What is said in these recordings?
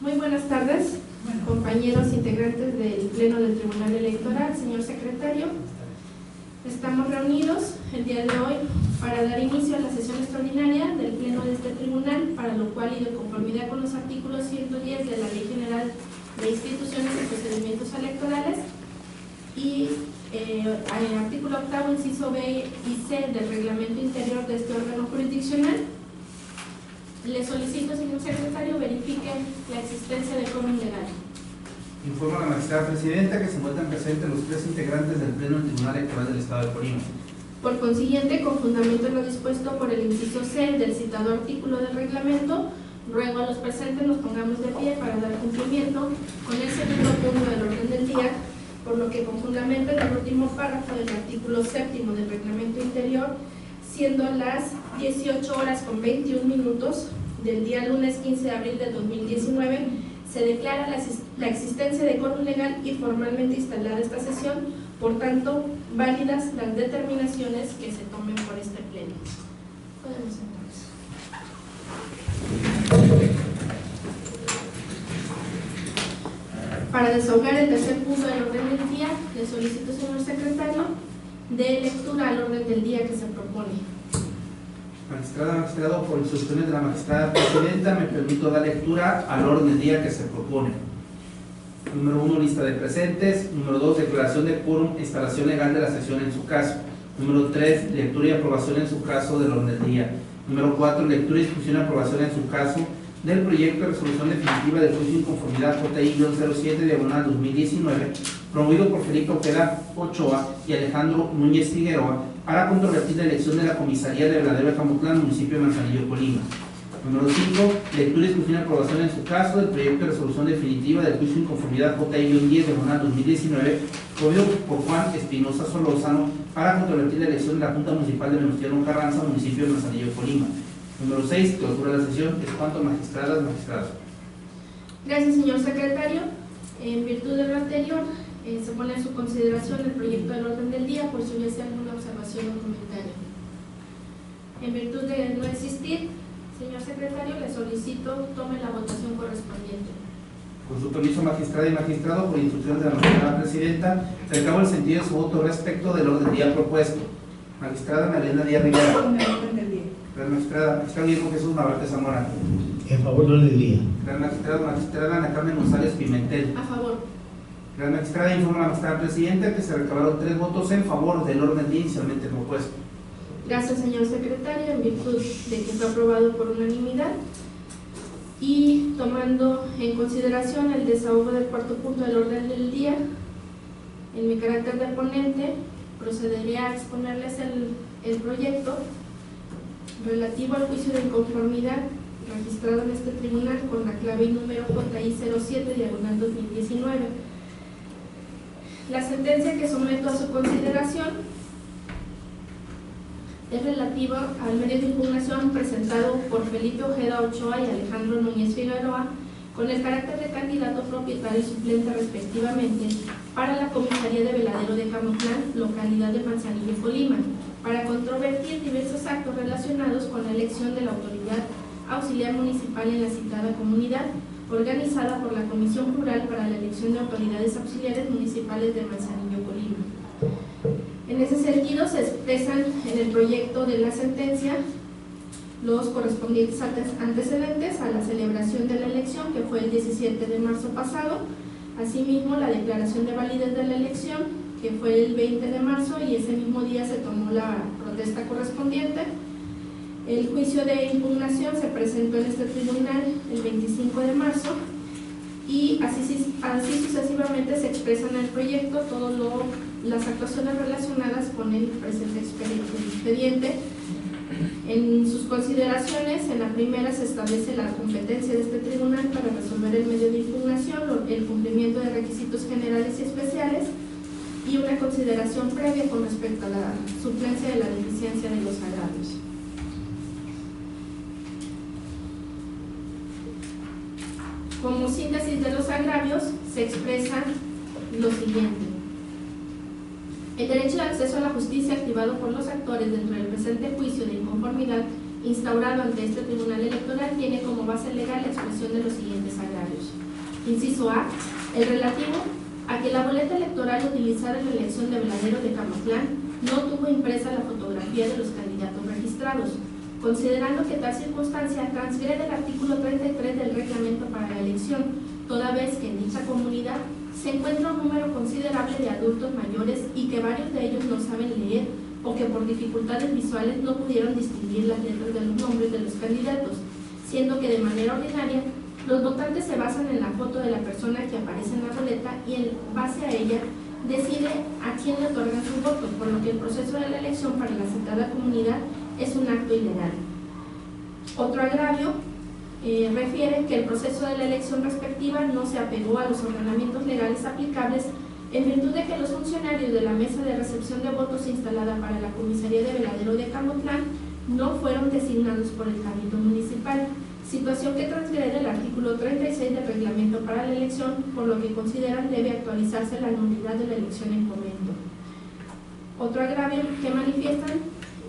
Muy buenas tardes, compañeros integrantes del Pleno del Tribunal Electoral, señor secretario. Estamos reunidos el día de hoy para dar inicio a la sesión extraordinaria del Pleno de este Tribunal, para lo cual, y de conformidad con los artículos 110 de la Ley General de Instituciones y Procedimientos Electorales y el artículo 8º, inciso B y C del Reglamento Interior de este órgano jurisdiccional, le solicito, señor secretario, verifique la existencia de quórum legal. Informo a la magistrada presidenta que se encuentran presentes los 3 integrantes del Pleno del Tribunal Electoral del Estado de Colima. Por consiguiente, con fundamento en lo dispuesto por el inciso C del citado artículo del reglamento, ruego a los presentes nos pongamos de pie para dar cumplimiento con el segundo punto del orden del día, por lo que con fundamento en el último párrafo del artículo 7º del reglamento interior, siendo las 18:21 del día lunes 15 de abril de 2019, se declara la existencia de quórum legal y formalmente instalada esta sesión, por tanto, válidas las determinaciones que se tomen por este pleno. Podemos entonces. Para desahogar el tercer punto del orden del día, le solicito, señor secretario, de lectura al orden del día que se propone. Magistrado, por instrucciones de la magistrada presidenta, me permito dar lectura al orden del día que se propone. Número 1, lista de presentes. Número 2, declaración de quórum e instalación legal de la sesión en su caso. Número 3, lectura y aprobación en su caso del orden del día. Número 4, lectura y discusión y aprobación en su caso del proyecto de resolución definitiva del juicio de inconformidad JI-07/2019, promovido por Felipe Ojeda Ochoa y Alejandro Núñez Figueroa, para controvertir la elección de la comisaría de Veladero de Camotlán, municipio de Manzanillo, Colima. Número 5, lectura y discusión y aprobación en su caso del proyecto de resolución definitiva del juicio de inconformidad JI-10/2019, promovido por Juan Espinosa Solórzano, para controvertir la elección de la Junta Municipal de Venustiano Carranza, municipio de Manzanillo, Colima. Número 6, clausura de la sesión. Es cuanto, magistradas, magistrados. Gracias, señor secretario. En virtud de lo anterior, se pone en su consideración el proyecto del orden del día, por si hubiese alguna observación o comentario. En virtud de no existir, señor secretario, le solicito tome la votación correspondiente. Con su permiso, magistrada y magistrado, por instrucciones de la magistrada presidenta, recabo el sentido de su voto respecto del orden del día propuesto. Magistrada Mariana Díaz Rivera. Magistrada Guillermo Jesús Navarrete Zamora. En favor del orden del día. Magistrada Ana Carmen González Pimentel. A favor. Magistrada informa a la magistrada presidenta que se recabaron 3 votos en favor del orden del día inicialmente propuesto. Gracias, señor secretario, en virtud de que fue aprobado por unanimidad y tomando en consideración el desahogo del cuarto punto del orden del día, en mi carácter de ponente procederé a exponerles el proyecto relativo al juicio de inconformidad registrado en este tribunal con la clave y número JI-07/2019. La sentencia que someto a su consideración es relativa al medio de impugnación presentado por Felipe Ojeda Ochoa y Alejandro Núñez Figueroa con el carácter de candidato propietario y suplente respectivamente para la comisaría de Veladero de Camotlán, localidad de Manzanillo, Colima, para controvertir diversos actos relacionados con la elección de la autoridad auxiliar municipal en la citada comunidad, organizada por la Comisión Rural para la elección de autoridades auxiliares municipales de Manzanillo, Colima. En ese sentido, se expresan en el proyecto de la sentencia los correspondientes antecedentes a la celebración de la elección, que fue el 17 de marzo pasado, asimismo la declaración de validez de la elección, que fue el 20 de marzo, y ese mismo día se tomó la protesta correspondiente. El juicio de impugnación se presentó en este tribunal el 25 de marzo y así sucesivamente se expresan en el proyecto todas las actuaciones relacionadas con el presente expediente. En sus consideraciones, en la primera se establece la competencia de este tribunal para resolver el medio de impugnación, el cumplimiento de requisitos generales y especiales y una consideración previa con respecto a la suplencia de la deficiencia de los agravios. Como síntesis de los agravios, se expresa lo siguiente. El derecho de acceso a la justicia activado por los actores dentro del presente juicio de inconformidad instaurado ante este Tribunal Electoral tiene como base legal la expresión de los siguientes agravios. Inciso A, el relativo a que la boleta electoral utilizada en la elección de Veladero de Camatlán no tuvo impresa la fotografía de los candidatos registrados, considerando que tal circunstancia transgrede el artículo 33 del reglamento para la elección, toda vez que en dicha comunidad se encuentra un número considerable de adultos mayores y que varios de ellos no saben leer o que por dificultades visuales no pudieron distinguir las letras de los nombres de los candidatos, siendo que de manera ordinaria los votantes se basan en la foto de la persona que aparece en la boleta y en base a ella decide a quién le otorgan su voto, por lo que el proceso de la elección para la citada comunidad es un acto ilegal. Otro agravio refiere que el proceso de la elección respectiva no se apegó a los ordenamientos legales aplicables en virtud de que los funcionarios de la mesa de recepción de votos instalada para la comisaría de Veladero de Camatlán no fueron designados por el Cabildo Municipal, situación que transgrede el artículo 36 del reglamento para la elección, por lo que consideran debe actualizarse la nulidad de la elección en comento. Otro agravio que manifiestan,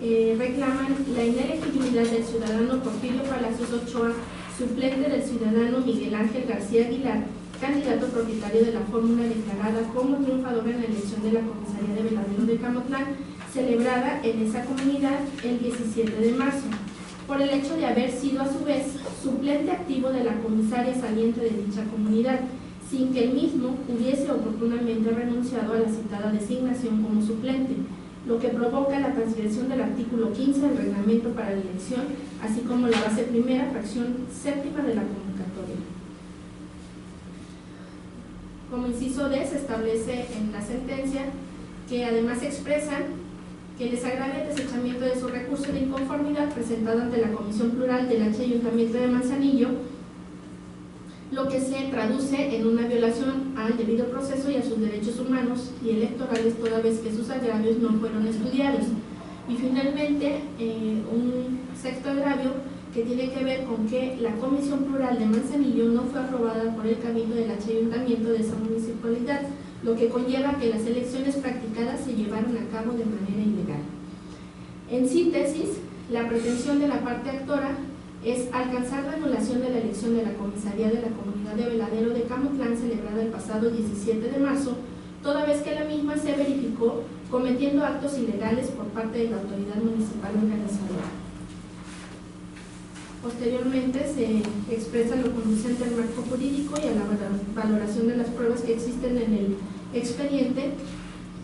reclaman la inelegibilidad del ciudadano Porfirio Palacios Ochoa, suplente del ciudadano Miguel Ángel García Aguilar, candidato propietario de la fórmula declarada como triunfador en la elección de la comisaría de Veladero de Camatlán, celebrada en esa comunidad el 17 de marzo, por el hecho de haber sido a su vez suplente activo de la comisaria saliente de dicha comunidad, sin que el mismo hubiese oportunamente renunciado a la citada designación como suplente, lo que provoca la transgresión del artículo 15 del reglamento para la elección, así como la base primera, fracción séptima de la convocatoria. Como inciso D, se establece en la sentencia que además expresan que les agravia el desechamiento de su recurso de inconformidad presentado ante la Comisión Plural del H. Ayuntamiento de Manzanillo, lo que se traduce en una violación al debido proceso y a sus derechos humanos y electorales, toda vez que sus agravios no fueron estudiados. Y finalmente, un sexto agravio que tiene que ver con que la Comisión Plural de Manzanillo no fue aprobada por el Cabildo del H. Ayuntamiento de esa municipalidad, lo que conlleva que las elecciones practicadas se llevaron a cabo de manera ilegal. En síntesis, la pretensión de la parte actora es alcanzar la anulación de la elección de la comisaría de la comunidad de Veladero de Camatlán celebrada el pasado 17 de marzo, toda vez que la misma se verificó cometiendo actos ilegales por parte de la autoridad municipal organizadora. Posteriormente se expresa lo conducente al marco jurídico y a la valoración de las pruebas que existen en el expediente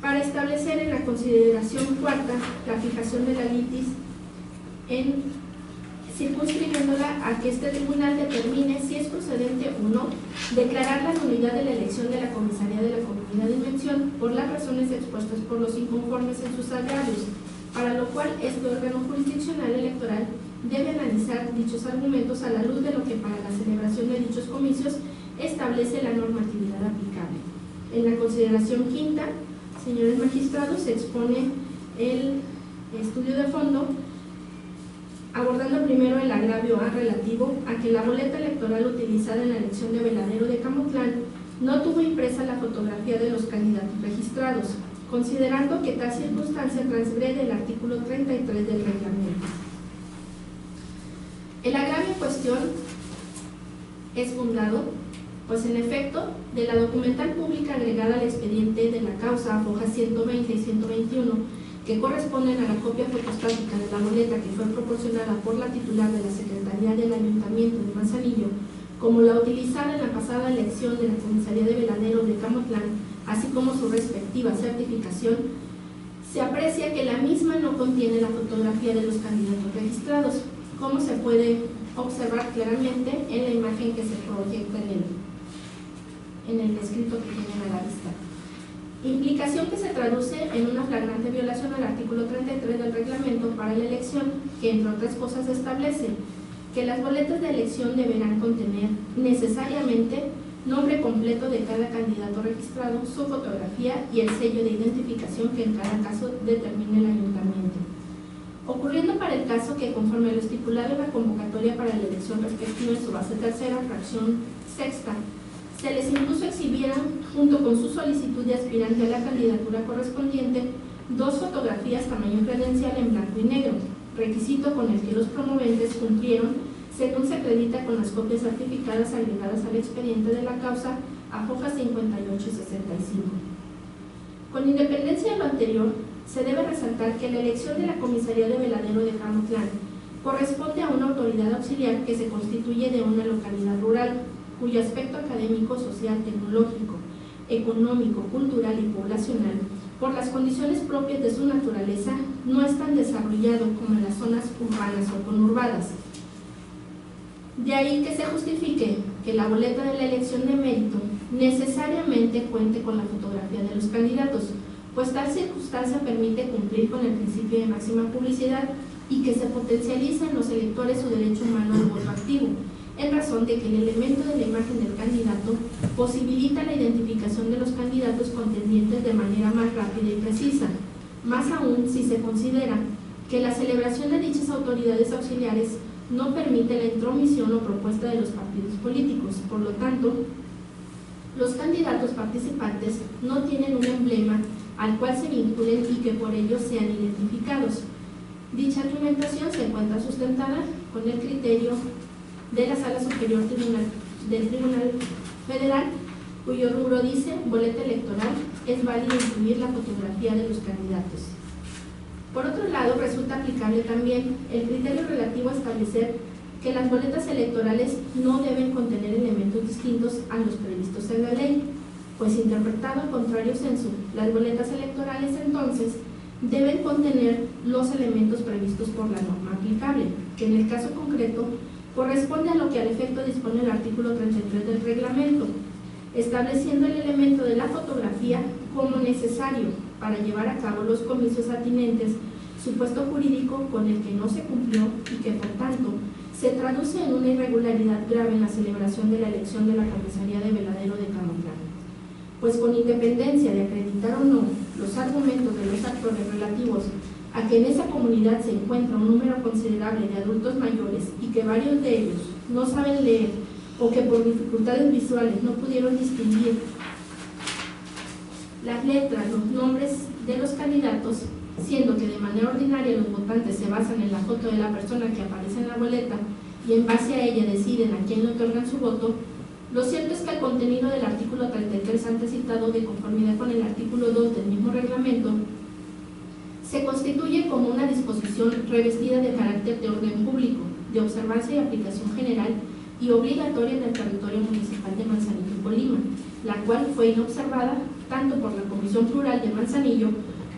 para establecer en la consideración cuarta la fijación de la litis circunscribiéndola a que este tribunal determine si es procedente o no declarar la nulidad de la elección de la comisaría de la comunidad en mención por las razones expuestas por los inconformes en sus agravios, para lo cual este órgano jurisdiccional electoral debe analizar dichos argumentos a la luz de lo que para la celebración de dichos comicios establece la normatividad aplicable. En la consideración quinta, señores magistrados, se expone el estudio de fondo, abordando primero el agravio A relativo a que la boleta electoral utilizada en la elección de Veladero de Camatlán no tuvo impresa la fotografía de los candidatos registrados, considerando que tal circunstancia transgrede el artículo 33 del reglamento. El agravio en cuestión es fundado, pues en efecto, de la documental pública agregada al expediente de la causa, hojas 120 y 121, que corresponden a la copia fotostática de la boleta que fue proporcionada por la titular de la Secretaría del Ayuntamiento de Manzanillo, como la utilizada en la pasada elección de la comisaría de Veladero de Camatlán, así como su respectiva certificación, se aprecia que la misma no contiene la fotografía de los candidatos registrados, como se puede observar claramente en la imagen que se proyecta en el escrito que tienen a la vista. Implicación que se traduce en una flagrante violación al artículo 33 del reglamento para la elección, que entre otras cosas establece que las boletas de elección deberán contener necesariamente nombre completo de cada candidato registrado, su fotografía y el sello de identificación que en cada caso determine el ayuntamiento. Ocurriendo para el caso que, conforme a lo estipulado en la convocatoria para la elección respectiva en su base tercera, fracción sexta, se les incluso exhibieran, junto con su solicitud de aspirante a la candidatura correspondiente, dos fotografías tamaño credencial en blanco y negro, requisito con el que los promoventes cumplieron según se acredita con las copias certificadas agregadas al expediente de la causa a hojas 58 y 65. Con independencia de lo anterior, se debe resaltar que la elección de la comisaría de Veladero de Jamatlán corresponde a una autoridad auxiliar que se constituye de una localidad rural, cuyo aspecto académico, social, tecnológico, económico, cultural y poblacional, por las condiciones propias de su naturaleza, no es tan desarrollado como en las zonas urbanas o conurbadas. De ahí que se justifique que la boleta de la elección de mérito necesariamente cuente con la fotografía de los candidatos, pues tal circunstancia permite cumplir con el principio de máxima publicidad y que se potencialice en los electores su derecho humano al voto activo, en razón de que el elemento de la imagen del candidato posibilita la identificación de los candidatos contendientes de manera más rápida y precisa, más aún si se considera que la celebración de dichas autoridades auxiliares no permite la intromisión o propuesta de los partidos políticos. Por lo tanto, los candidatos participantes no tienen un emblema al cual se vinculen y que por ello sean identificados. Dicha argumentación se encuentra sustentada con el criterio de la Sala Superior del Tribunal Federal, cuyo rubro dice: boleta electoral, es válido incluir la fotografía de los candidatos. Por otro lado, resulta aplicable también el criterio relativo a establecer que las boletas electorales no deben contener elementos distintos a los previstos en la ley, pues interpretado en contrario sensu, las boletas electorales entonces deben contener los elementos previstos por la norma aplicable, que en el caso concreto corresponde a lo que al efecto dispone el artículo 33 del reglamento, estableciendo el elemento de la fotografía como necesario para llevar a cabo los comicios atinentes, supuesto jurídico con el que no se cumplió y que por tanto se traduce en una irregularidad grave en la celebración de la elección de la comisaría de Veladero de Jamatlán. Pues con independencia de acreditar o no los argumentos de los actores relativos a que en esa comunidad se encuentra un número considerable de adultos mayores y que varios de ellos no saben leer o que por dificultades visuales no pudieron distinguir las letras, los nombres de los candidatos, siendo que de manera ordinaria los votantes se basan en la foto de la persona que aparece en la boleta y en base a ella deciden a quién le otorgan su voto, lo cierto es que el contenido del artículo 33 antes citado, de conformidad con el artículo 2 del mismo reglamento, se constituye como una disposición revestida de carácter de orden público, de observancia y aplicación general y obligatoria en el territorio municipal de Manzanillo y Colima, la cual fue inobservada tanto por la Comisión Plural de Manzanillo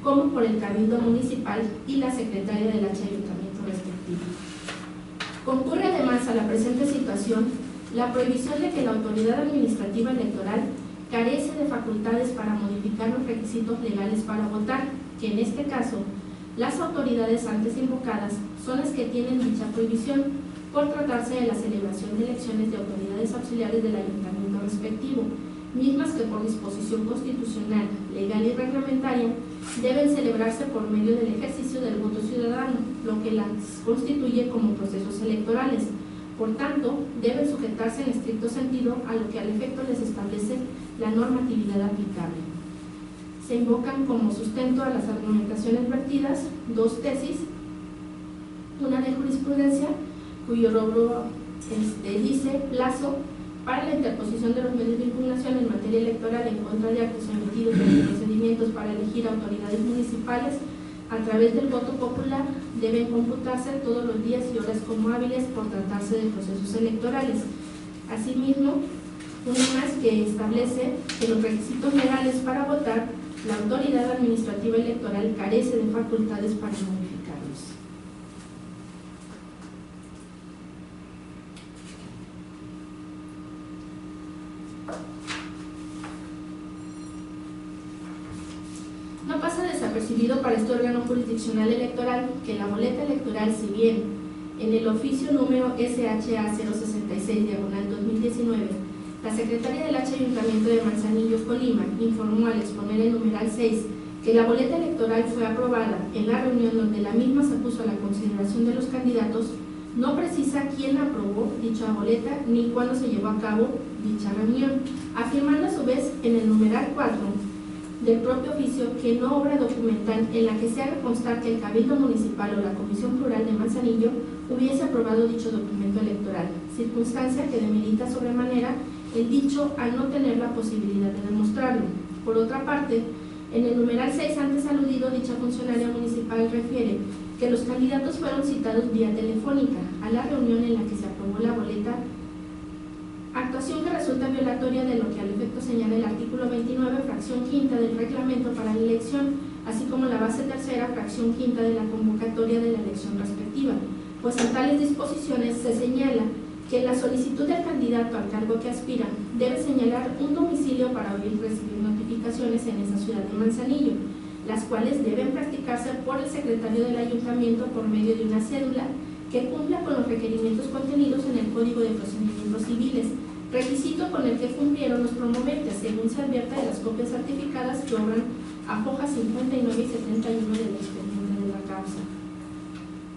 como por el Cabildo Municipal y la Secretaría del Ayuntamiento respectivo. Concurre además a la presente situación la prohibición de que la autoridad administrativa electoral carece de facultades para modificar los requisitos legales para votar, que en este caso las autoridades antes invocadas son las que tienen dicha prohibición por tratarse de la celebración de elecciones de autoridades auxiliares del ayuntamiento respectivo, mismas que por disposición constitucional, legal y reglamentaria deben celebrarse por medio del ejercicio del voto ciudadano, lo que las constituye como procesos electorales. Por tanto, deben sujetarse en estricto sentido a lo que al efecto les establece la normatividad aplicable. Se invocan como sustento a las argumentaciones vertidas dos tesis, una de jurisprudencia, cuyo rubro dice plazo para la interposición de los medios de impugnación en materia electoral en contra de actos emitidos en los procedimientos para elegir autoridades municipales a través del voto popular deben computarse todos los días y horas como hábiles por tratarse de procesos electorales. Asimismo, uno más que establece que los requisitos legales para votar, la autoridad administrativa electoral carece de facultades para modificarlos. No pasa desapercibido para este órgano jurisdiccional electoral que la boleta electoral, si bien en el oficio número SHA 066/2019, la secretaria del Ayuntamiento de Manzanillo, Colima, informó al exponer el numeral 6 que la boleta electoral fue aprobada en la reunión donde la misma se puso a la consideración de los candidatos, no precisa quién aprobó dicha boleta ni cuándo se llevó a cabo dicha reunión, afirmando a su vez en el numeral 4 del propio oficio que no obra documental en la que se haga constar que el Cabildo Municipal o la Comisión Plural de Manzanillo hubiese aprobado dicho documento electoral, circunstancia que demerita sobremanera el dicho al no tener la posibilidad de demostrarlo. Por otra parte, en el numeral 6 antes aludido, dicha funcionaria municipal refiere que los candidatos fueron citados vía telefónica a la reunión en la que se aprobó la boleta, actuación que resulta violatoria de lo que al efecto señala el artículo 29, fracción quinta del reglamento para la elección, así como la base tercera, fracción quinta de la convocatoria de la elección respectiva, pues en tales disposiciones se señala que la solicitud del candidato al cargo que aspira debe señalar un domicilio para oír recibir notificaciones en esa ciudad de Manzanillo, las cuales deben practicarse por el secretario del ayuntamiento por medio de una cédula que cumpla con los requerimientos contenidos en el Código de Procedimientos Civiles, requisito con el que cumplieron los promoventes, según se advierte de las copias certificadas que obran a hojas 59 y 71 del expediente de la causa.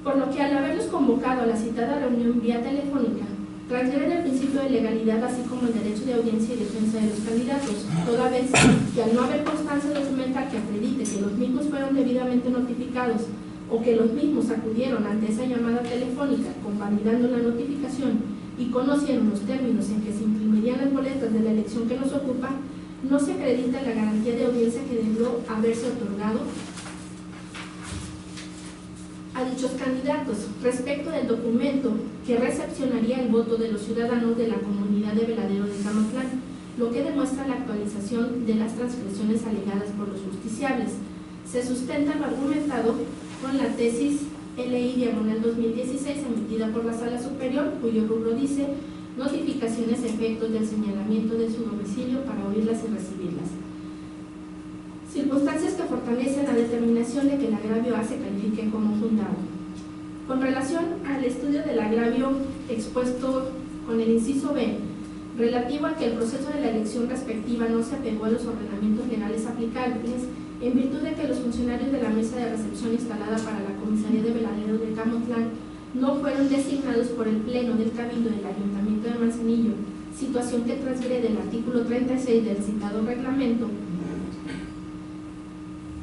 Por lo que al haberlos convocado a la citada reunión vía telefónica, transgrede el principio de legalidad así como el derecho de audiencia y defensa de los candidatos, toda vez que al no haber constancia documental que acredite que los mismos fueron debidamente notificados o que los mismos acudieron ante esa llamada telefónica convalidando la notificación y conocieron los términos en que se imprimirían las boletas de la elección que nos ocupa, no se acredita la garantía de audiencia que debió haberse otorgado a dichos candidatos respecto del documento que recepcionaría el voto de los ciudadanos de la comunidad de Veladero de Camatlán, lo que demuestra la actualización de las transgresiones alegadas por los justiciables. Se sustenta lo argumentado con la tesis LI/2016 emitida por la Sala Superior, cuyo rubro dice notificaciones efectos del señalamiento de su domicilio para oírlas y recibirlas. Circunstancias que fortalecen la determinación de que el agravio A se califique como fundado. Con relación al estudio del agravio expuesto con el inciso B, relativo a que el proceso de la elección respectiva no se apegó a los ordenamientos legales aplicables, en virtud de que los funcionarios de la mesa de recepción instalada para la comisaría de Veladero de Camatlán no fueron designados por el Pleno del Cabildo del Ayuntamiento de Manzanillo, situación que transgrede el artículo 36 del citado reglamento,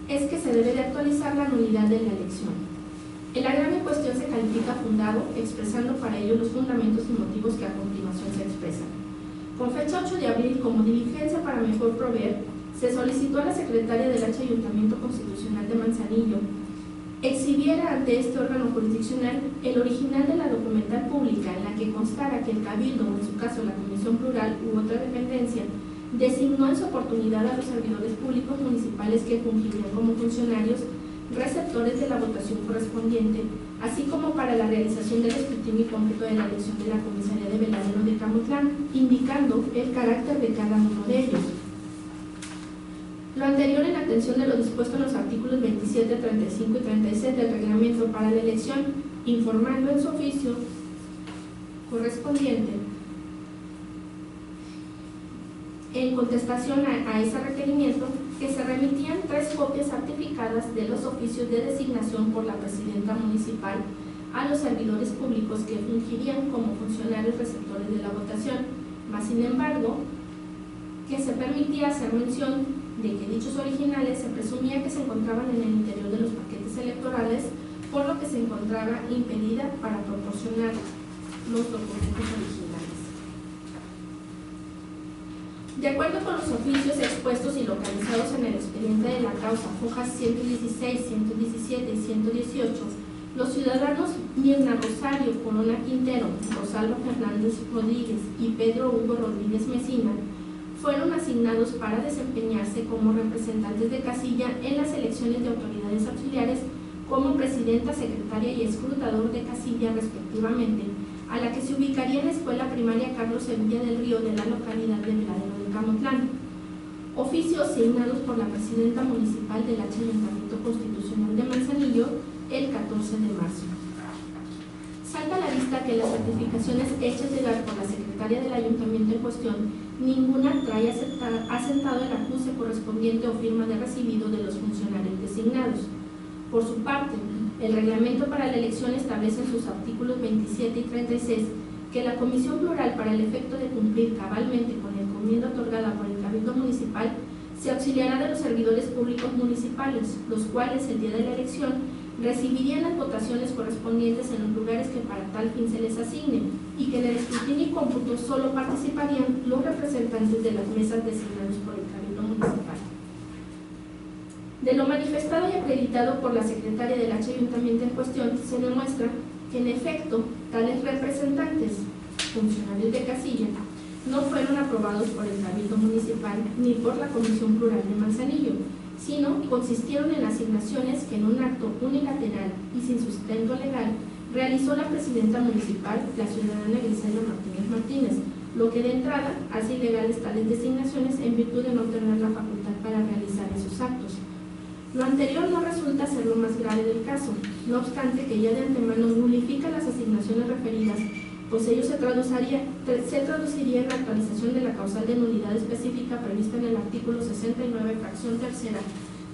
es que se debe de actualizar la nulidad de la elección. El agravio en cuestión se califica fundado, expresando para ello los fundamentos y motivos que a continuación se expresan. Con fecha 8 de abril, como diligencia para mejor proveer, se solicitó a la secretaria del H. Ayuntamiento Constitucional de Manzanillo exhibiera ante este órgano jurisdiccional el original de la documental pública en la que constara que el Cabildo, o en su caso la Comisión Plural u otra dependencia, designó en su oportunidad a los servidores públicos municipales que fungirían como funcionarios receptores de la votación correspondiente, así como para la realización del escrutinio y cómputo de la elección de la comisaría de Veladero de Camatlán, indicando el carácter de cada uno de ellos. Lo anterior en atención de lo dispuesto en los artículos 27, 35 y 36 del reglamento para la elección, informando en su oficio correspondiente en contestación a ese requerimiento, que se remitían 3 copias certificadas de los oficios de designación por la presidenta municipal a los servidores públicos que fungirían como funcionarios receptores de la votación, mas sin embargo, que se permitía hacer mención de que dichos originales se presumía que se encontraban en el interior de los paquetes electorales, por lo que se encontraba impedida para proporcionar los documentos originales. De acuerdo con los oficios expuestos y localizados en el expediente de la causa, hojas 116, 117 y 118, los ciudadanos Mirna Rosario Corona Quintero, Rosalba Fernández Rodríguez y Pedro Hugo Rodríguez Mesina fueron asignados para desempeñarse como representantes de casilla en las elecciones de autoridades auxiliares como presidenta, secretaria y escrutador de casilla respectivamente, a la que se ubicaría en la Escuela Primaria Carlos Sevilla del Río de la localidad de Veladero de Camatlán. Oficios asignados por la presidenta municipal del H. Ayuntamiento Constitucional de Manzanillo el 14 de marzo. Salta a la vista que las certificaciones hechas llegar por la secretaria del ayuntamiento en cuestión, ninguna trae asentado el acuse correspondiente o firma de recibido de los funcionarios designados. Por su parte, el reglamento para la elección establece en sus artículos 27 y 36 que la Comisión Plural, para el efecto de cumplir cabalmente con la encomienda otorgada por el Cabildo Municipal, se auxiliará de los servidores públicos municipales, los cuales el día de la elección recibirían las votaciones correspondientes en los lugares que para tal fin se les asigne, y que en el escrutinio y cómputo solo participarían los representantes de las mesas designados por el Cabildo Municipal. De lo manifestado y acreditado por la secretaria del ayuntamiento en cuestión, se demuestra que en efecto tales representantes, funcionarios de casilla, no fueron aprobados por el Cabildo Municipal ni por la Comisión Plural de Manzanillo, sino consistieron en asignaciones que en un acto unilateral y sin sustento legal realizó la presidenta municipal, la ciudadana Griselda Martínez, lo que de entrada hace ilegales tales designaciones en virtud de no tener la facultad para realizar esos actos. Lo anterior no resulta ser lo más grave del caso, no obstante que ya de antemano nulifica las asignaciones referidas, pues ello se traduciría en la actualización de la causal de nulidad específica prevista en el artículo 69, fracción tercera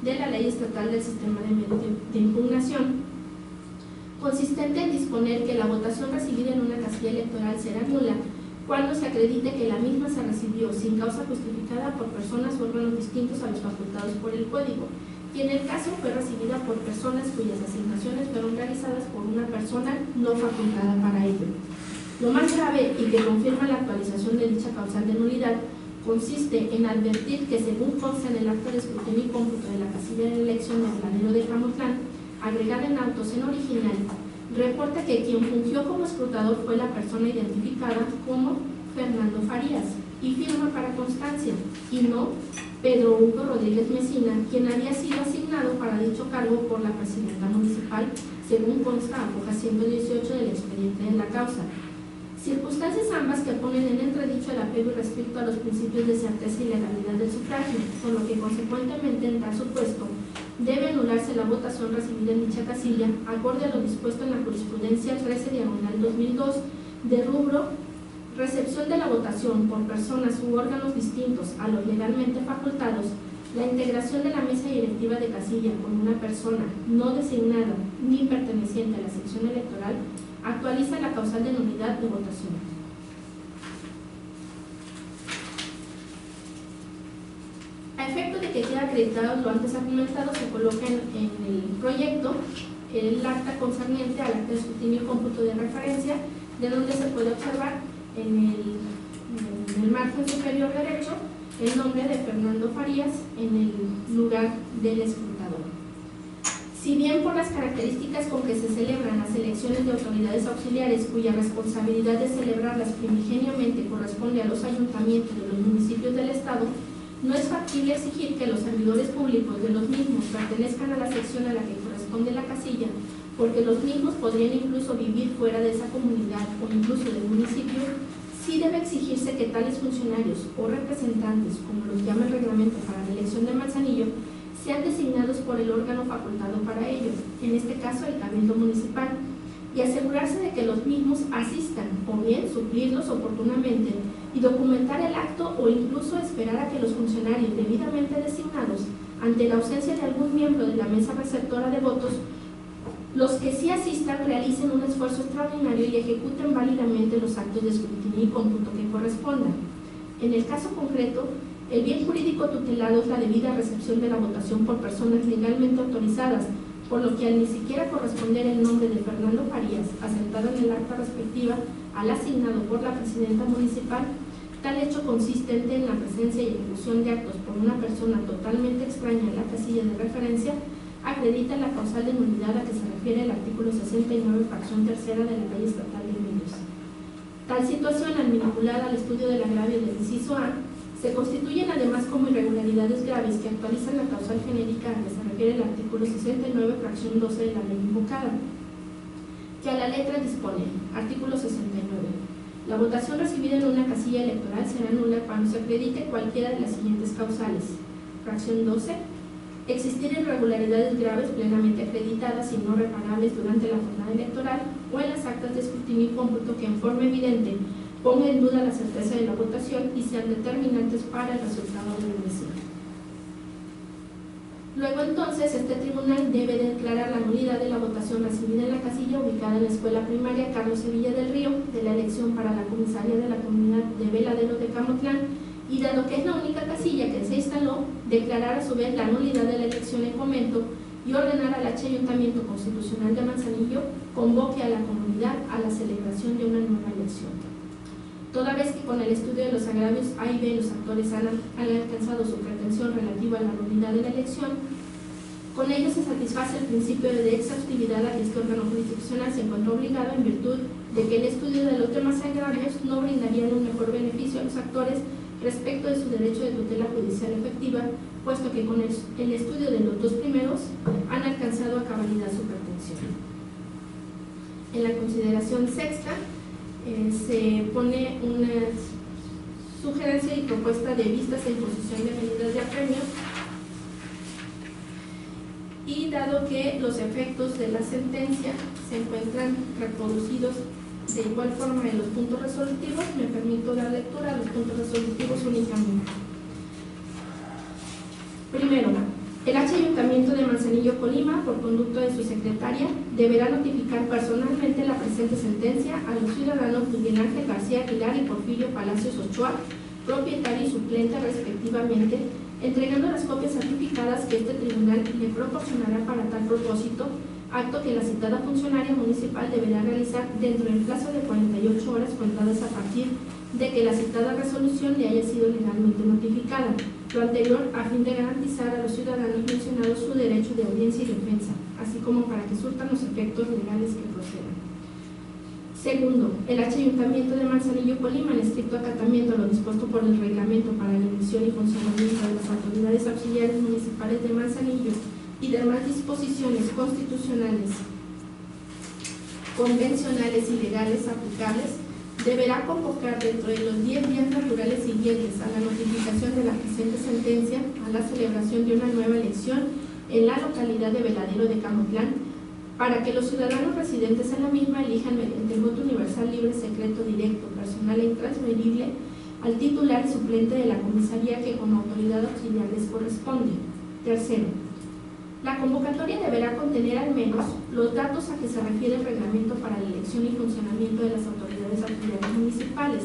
de la Ley Estatal del Sistema de Medios de Impugnación, consistente en disponer que la votación recibida en una casilla electoral será nula cuando se acredite que la misma se recibió sin causa justificada por personas o órganos distintos a los facultados por el Código, y en el caso fue recibida por personas cuyas asignaciones fueron realizadas por una persona no facultada para ello. Lo más grave y que confirma la actualización de dicha causal de nulidad consiste en advertir que, según consta en el acta de escrutinio y cómputo de la casilla de elección del Granero de Camotlán, agregada en autos en original, reporta que quien fungió como escrutador fue la persona identificada como Fernando Farías y firma para constancia, y no Pedro Hugo Rodríguez Mesina, quien había sido asignado para dicho cargo por la presidenta municipal, según consta a hoja 118 del expediente de la causa. Circunstancias ambas que ponen en entredicho el apego respecto a los principios de certeza y legalidad del sufragio, por lo que consecuentemente en tal supuesto debe anularse la votación recibida en dicha casilla, acorde a lo dispuesto en la jurisprudencia 13/2002 de rubro recepción de la votación por personas u órganos distintos a los legalmente facultados. La integración de la mesa directiva de casilla con una persona no designada ni perteneciente a la sección electoral actualiza la causal de nulidad de votación. A efecto de que quede acreditado lo antes argumentado, se coloca en el proyecto el acta concerniente al acta de escrutinio y cómputo de referencia, de donde se puede observar en el margen superior derecho el nombre de Fernando Farías en el lugar del escrutador. Si bien por las características con que se celebran las elecciones de autoridades auxiliares, cuya responsabilidad de celebrarlas primigeniamente corresponde a los ayuntamientos de los municipios del Estado, no es factible exigir que los servidores públicos de los mismos pertenezcan a la sección a la que corresponde la casilla, porque los mismos podrían incluso vivir fuera de esa comunidad o incluso del municipio. Sí debe exigirse que tales funcionarios o representantes, como los llama el reglamento para la elección de Manzanillo, sean designados por el órgano facultado para ello, en este caso el Cabildo Municipal, y asegurarse de que los mismos asistan, o bien suplirlos oportunamente y documentar el acto, o incluso esperar a que los funcionarios debidamente designados, ante la ausencia de algún miembro de la mesa receptora de votos, los que sí asistan realicen un esfuerzo extraordinario y ejecuten válidamente los actos de escrutinio y cómputo que correspondan. En el caso concreto, el bien jurídico tutelado es la debida recepción de la votación por personas legalmente autorizadas, por lo que al ni siquiera corresponder el nombre de Fernando Farías, asentado en el acta respectiva al asignado por la presidenta municipal, tal hecho consistente en la presencia y ejecución de actos por una persona totalmente extraña en la casilla de referencia, acredita la causal de nulidad a que se refiere el artículo 69, fracción tercera de la Ley Estatal de Medios. Tal situación, al vinculada al estudio del agravio del inciso A, se constituyen además como irregularidades graves que actualizan la causal genérica a que se refiere el artículo 69, fracción 12 de la ley invocada, que a la letra dispone, artículo 69. La votación recibida en una casilla electoral será nula cuando se acredite cualquiera de las siguientes causales. Fracción 12. Existir irregularidades graves plenamente acreditadas y no reparables durante la jornada electoral o en las actas de escrutinio y cómputo que en forma evidente ponga en duda la certeza de la votación y sean determinantes para el resultado de la misma. Luego entonces este tribunal debe declarar la nulidad de la votación recibida en la casilla ubicada en la escuela primaria Carlos Sevilla del Río de la elección para la comisaría de la comunidad de Veladero de Camotlán y dado que es la única casilla que se instaló, declarar a su vez la nulidad de la elección en comento y ordenar al H Ayuntamiento Constitucional de Manzanillo convoque a la comunidad a la celebración de una nueva elección. Toda vez que con el estudio de los agravios A y B los actores han alcanzado su pretensión relativa a la nulidad de la elección, con ello se satisface el principio de exhaustividad a que este órgano jurisdiccional se encuentra obligado en virtud de que el estudio de los demás agravios no brindarían un mejor beneficio a los actores respecto de su derecho de tutela judicial efectiva, puesto que con el estudio de los dos primeros han alcanzado a cabalidad su pretensión. En la consideración sexta se pone una sugerencia y propuesta de vistas e imposición de medidas de apremio, y dado que los efectos de la sentencia se encuentran reproducidos de igual forma en los puntos resolutivos, me permito dar lectura a los puntos resolutivos únicamente. Primero, el H Ayuntamiento de Manzanillo, Colima, por conducto de su secretaria, deberá notificar personalmente la presente sentencia a los ciudadanos Miguel Ángel García Aguilar y Porfirio Palacios Ochoa, propietario y suplente respectivamente, entregando las copias certificadas que este tribunal le proporcionará para tal propósito, acto que la citada funcionaria municipal deberá realizar dentro del plazo de 48 horas contadas a partir de que la citada resolución le haya sido legalmente notificada, lo anterior a fin de garantizar a los ciudadanos mencionados su derecho de audiencia y defensa, así como para que surtan los efectos legales que procedan. Segundo, el H Ayuntamiento de Manzanillo, Colima, en estricto acatamiento a lo dispuesto por el reglamento para la elección y funcionamiento de las autoridades auxiliares municipales de Manzanillo y demás disposiciones constitucionales, convencionales y legales aplicables, deberá convocar dentro de los 10 días naturales siguientes a la notificación de la presente sentencia a la celebración de una nueva elección en la localidad de Veladero de Camotlán, para que los ciudadanos residentes en la misma elijan mediante el voto universal, libre, secreto, directo, personal e intransferible al titular y suplente de la comisaría que como autoridad auxiliar les corresponde. Tercero, la convocatoria deberá contener al menos los datos a que se refiere el reglamento para la elección y funcionamiento de las autoridades auxiliares municipales,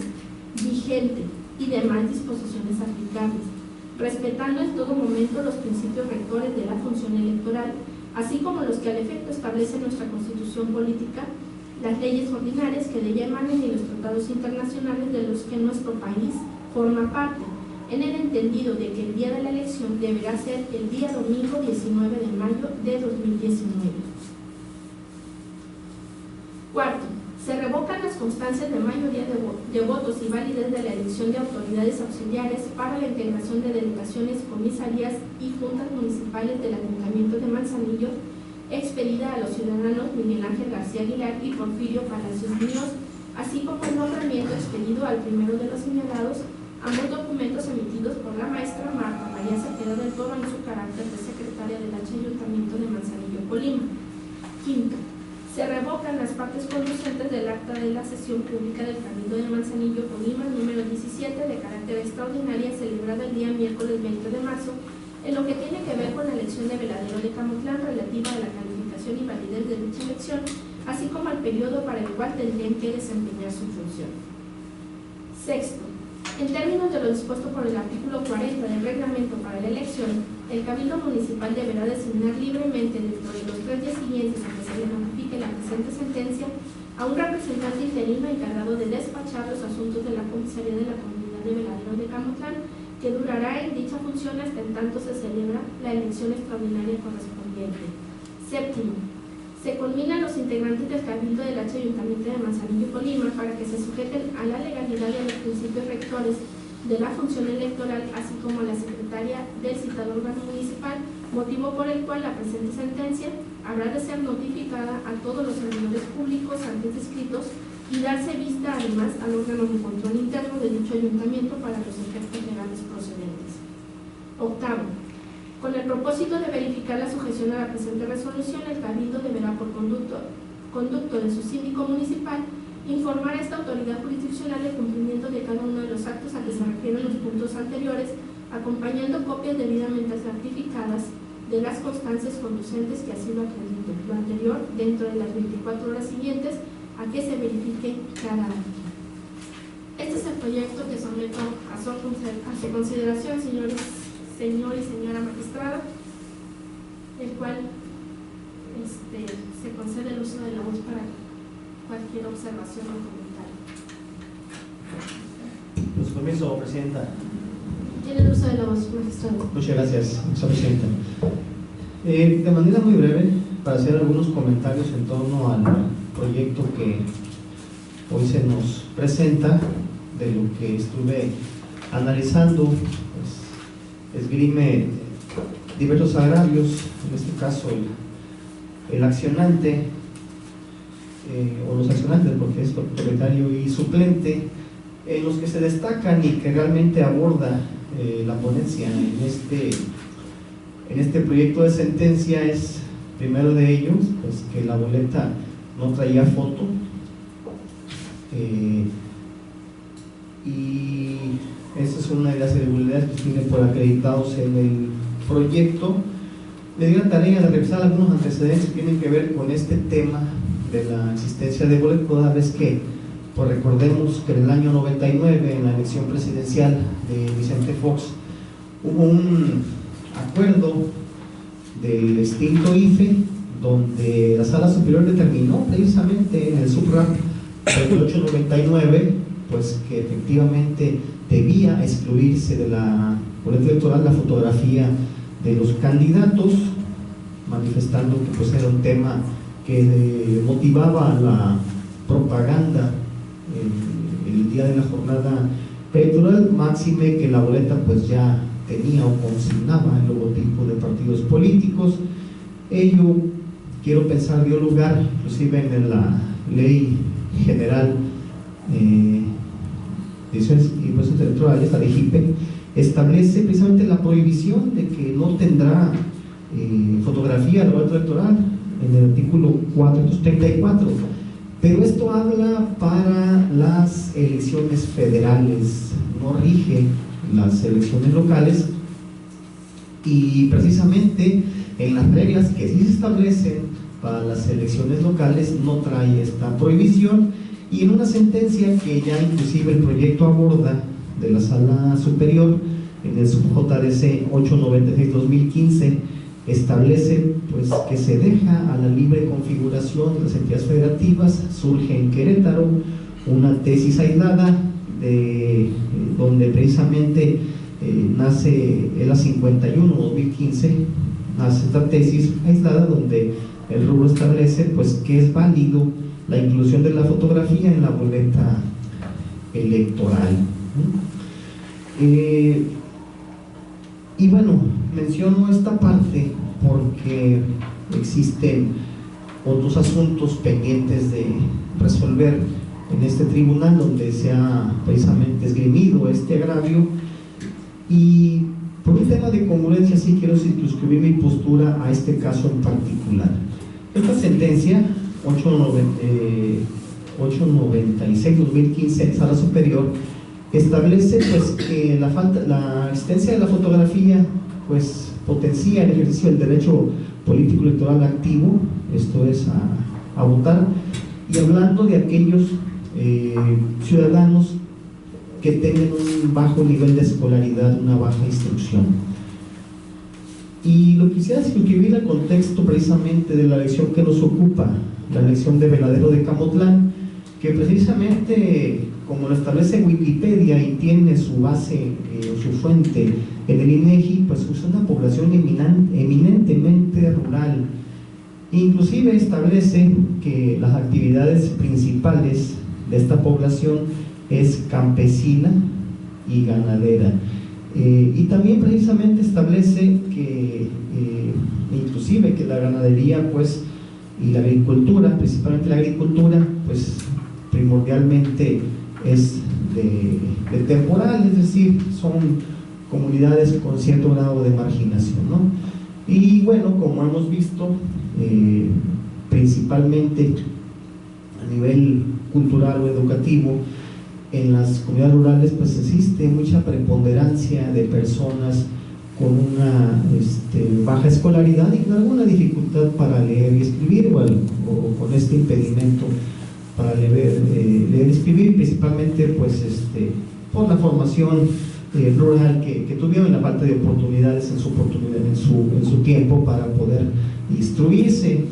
vigente y demás disposiciones aplicables, respetando en todo momento los principios rectores de la función electoral, así como los que al efecto establece nuestra Constitución política, las leyes ordinarias que de ella emanen y los tratados internacionales de los que nuestro país forma parte, en el entendido de que el día de la elección deberá ser el día domingo 19 de mayo de 2019. Cuarto, se revocan las constancias de mayoría de votos y validez de la elección de autoridades auxiliares para la integración de delegaciones, comisarías y juntas municipales del Ayuntamiento de Manzanillo, expedida a los ciudadanos Miguel Ángel García Aguilar y Porfirio Palacios Muñoz, así como el nombramiento expedido al primero de los señalados, ambos documentos emitidos por la maestra Marta María Cepeda del Toro en su carácter de secretaria del H Ayuntamiento de Manzanillo, Colima. Quinto, se revocan las partes conducentes del acta de la sesión pública del Cabildo de Manzanillo, Colima, número 17, de carácter extraordinaria, celebrada el día miércoles 20 de marzo, en lo que tiene que ver con la elección de Veladero de Camotlán relativa a la calificación y validez de dicha elección, así como al periodo para el cual tendrían que desempeñar su función. Sexto, en términos de lo dispuesto por el artículo 40 del reglamento para la elección, el Cabildo Municipal deberá designar libremente dentro de los 3 días siguientes a que se le notifique la presente sentencia a un representante interino encargado de despachar los asuntos de la comisaría de la comunidad de Veladero de Camotlán, que durará en dicha función hasta en tanto se celebra la elección extraordinaria correspondiente. Séptimo, se conminan los integrantes del Cabildo del H Ayuntamiento de Manzanillo, Colima, para que se sujeten a la legalidad y a los principios rectores de la función electoral, así como a la secretaria del citado órgano municipal, motivo por el cual la presente sentencia habrá de ser notificada a todos los servidores públicos antes descritos y darse vista además al órgano de control interno de dicho ayuntamiento para los efectos legales procedentes. Octavo, con el propósito de verificar la sujeción a la presente resolución, el Cabildo deberá, por conducto de su síndico municipal, informar a esta autoridad jurisdiccional el cumplimiento de cada uno de los actos a que se refieren los puntos anteriores, acompañando copias debidamente certificadas de las constancias conducentes que así lo acrediten, lo anterior dentro de las 24 horas siguientes a que se verifique cada acto. Este es el proyecto que someto a su consideración, señor y señora magistrada, el cual se concede el uso de la voz para cualquier observación o comentario. Pues permiso, Presidenta. Tiene el uso de la voz, magistrado. Muchas gracias, señora Presidenta. De manera muy breve, para hacer algunos comentarios en torno al proyecto que hoy se nos presenta, de lo que estuve analizando, pues, esgrime diversos agravios, en este caso el accionante, o los accionantes, porque es propietario y suplente, en los que se destacan y que realmente aborda la ponencia en este proyecto de sentencia es, primero de ellos, pues que la boleta no traía foto, y esa es una de las irregularidades que tiene por acreditados en el proyecto. Me dio la tarea de revisar algunos antecedentes que tienen que ver con este tema de la existencia de boleto, toda vez que, pues recordemos que en el año 99, en la elección presidencial de Vicente Fox, hubo un acuerdo del extinto IFE, donde la Sala Superior determinó precisamente en el SUPRAP 3899, pues que efectivamente debía excluirse de la boleta electoral la fotografía de los candidatos, manifestando que pues era un tema que motivaba la propaganda el día de la jornada electoral, máxime que la boleta pues ya tenía o consignaba el logotipo de partidos políticos. Ello, quiero pensar, dio lugar inclusive en la Ley General de Impuestos Electorales, la de JIPE, establece precisamente la prohibición de que no tendrá fotografía de la boleta electoral en el artículo 434, pero esto habla para las elecciones federales, no rige las elecciones locales, y precisamente en las reglas que sí se establecen para las elecciones locales no trae esta prohibición. Y en una sentencia que ya inclusive el proyecto aborda de la Sala Superior, en el sub-JDC 896-2015, establece pues que se deja a la libre configuración de las entidades federativas. Surge en Querétaro una tesis aislada donde precisamente nace ELA 51-2015, nace esta tesis aislada donde el rubro establece pues que es válido la inclusión de la fotografía en la boleta electoral. Y bueno, menciono esta parte porque existen otros asuntos pendientes de resolver en este tribunal, donde se ha precisamente esgrimido este agravio, y por un tema de congruencia sí quiero circunscribir mi postura a este caso en particular. Esta sentencia 896-2015, Sala Superior, establece pues que la existencia de la fotografía pues potencia el ejercicio del derecho político electoral activo, esto es a votar, y hablando de aquellos ciudadanos que tengan un bajo nivel de escolaridad, una baja instrucción. Y lo quisiera circunscribir al contexto precisamente de la elección que nos ocupa, la elección de Veladero de Camotlán, que precisamente, como lo establece Wikipedia y tiene su base o su fuente en el INEGI, pues es una población eminentemente rural. Inclusive establece que las actividades principales de esta población es campesina y ganadera. Y también precisamente establece que inclusive que la ganadería pues y la agricultura, principalmente la agricultura, pues primordialmente es de temporal, es decir, son comunidades con cierto grado de marginación, ¿no? Y bueno, como hemos visto, principalmente a nivel cultural o educativo, en las comunidades rurales pues existe mucha preponderancia de personas con una baja escolaridad y con alguna dificultad para leer y escribir, o con este impedimento para leer y escribir, principalmente pues, por la formación rural que tuvieron y la falta de oportunidades en su tiempo para poder instruirse.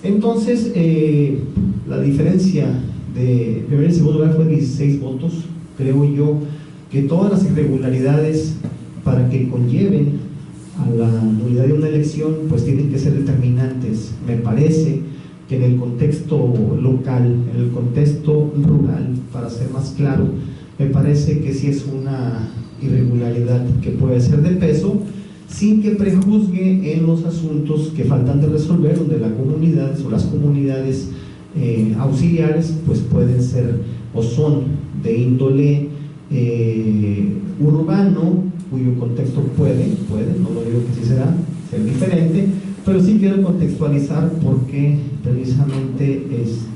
Entonces, la diferencia de primer y segundo lugar fue 16 votos. Creo yo que todas las irregularidades para que conlleven a la nulidad de una elección pues tienen que ser determinantes. Me parece que en el contexto local, en el contexto rural, para ser más claro, me parece que sí es una irregularidad que puede ser de peso, sin que prejuzgue en los asuntos que faltan de resolver, donde la comunidad o las comunidades auxiliares pues pueden ser o son de índole urbano, cuyo contexto puede, no lo digo que sí será, ser diferente, pero sí quiero contextualizar porque precisamente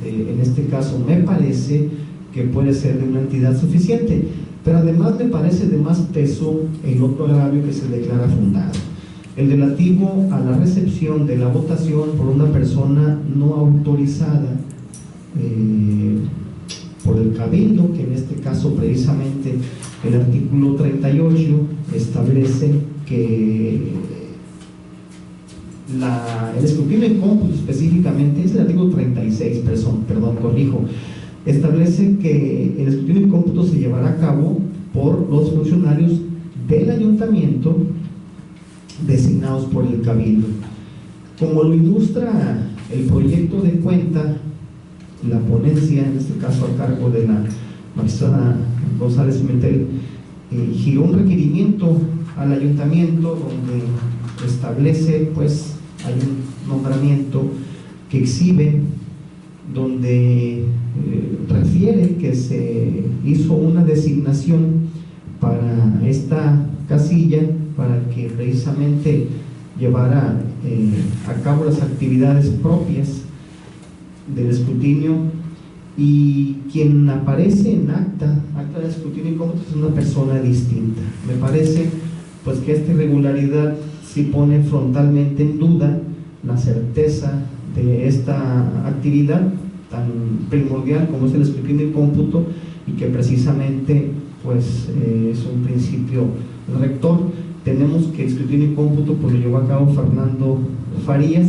en este caso me parece que puede ser de una entidad suficiente, pero además me parece de más peso el otro agravio que se declara fundado, el relativo a la recepción de la votación por una persona no autorizada por el Cabildo, que en este caso precisamente el artículo 38 establece que el escrutinio en cómputo específicamente, es el artículo 36, perdón, corrijo, establece que el escrutinio en cómputo se llevará a cabo por los funcionarios del ayuntamiento designados por el Cabildo. Como lo ilustra el proyecto de cuenta, la ponencia, en este caso a cargo de la magistrada González Pimentel, giró un requerimiento al ayuntamiento donde establece, pues, hay un nombramiento que exhibe, donde refiere que se hizo una designación para esta casilla para que precisamente llevara a cabo las actividades propias del escrutinio, y quien aparece en acta de escrutinio y cómputo es una persona distinta. Me parece pues que esta irregularidad sí pone frontalmente en duda la certeza de esta actividad tan primordial como es el escrutinio y cómputo, y que precisamente pues es un principio rector. Tenemos que el escrutinio y cómputo pues lo llevó a cabo Fernando Farías,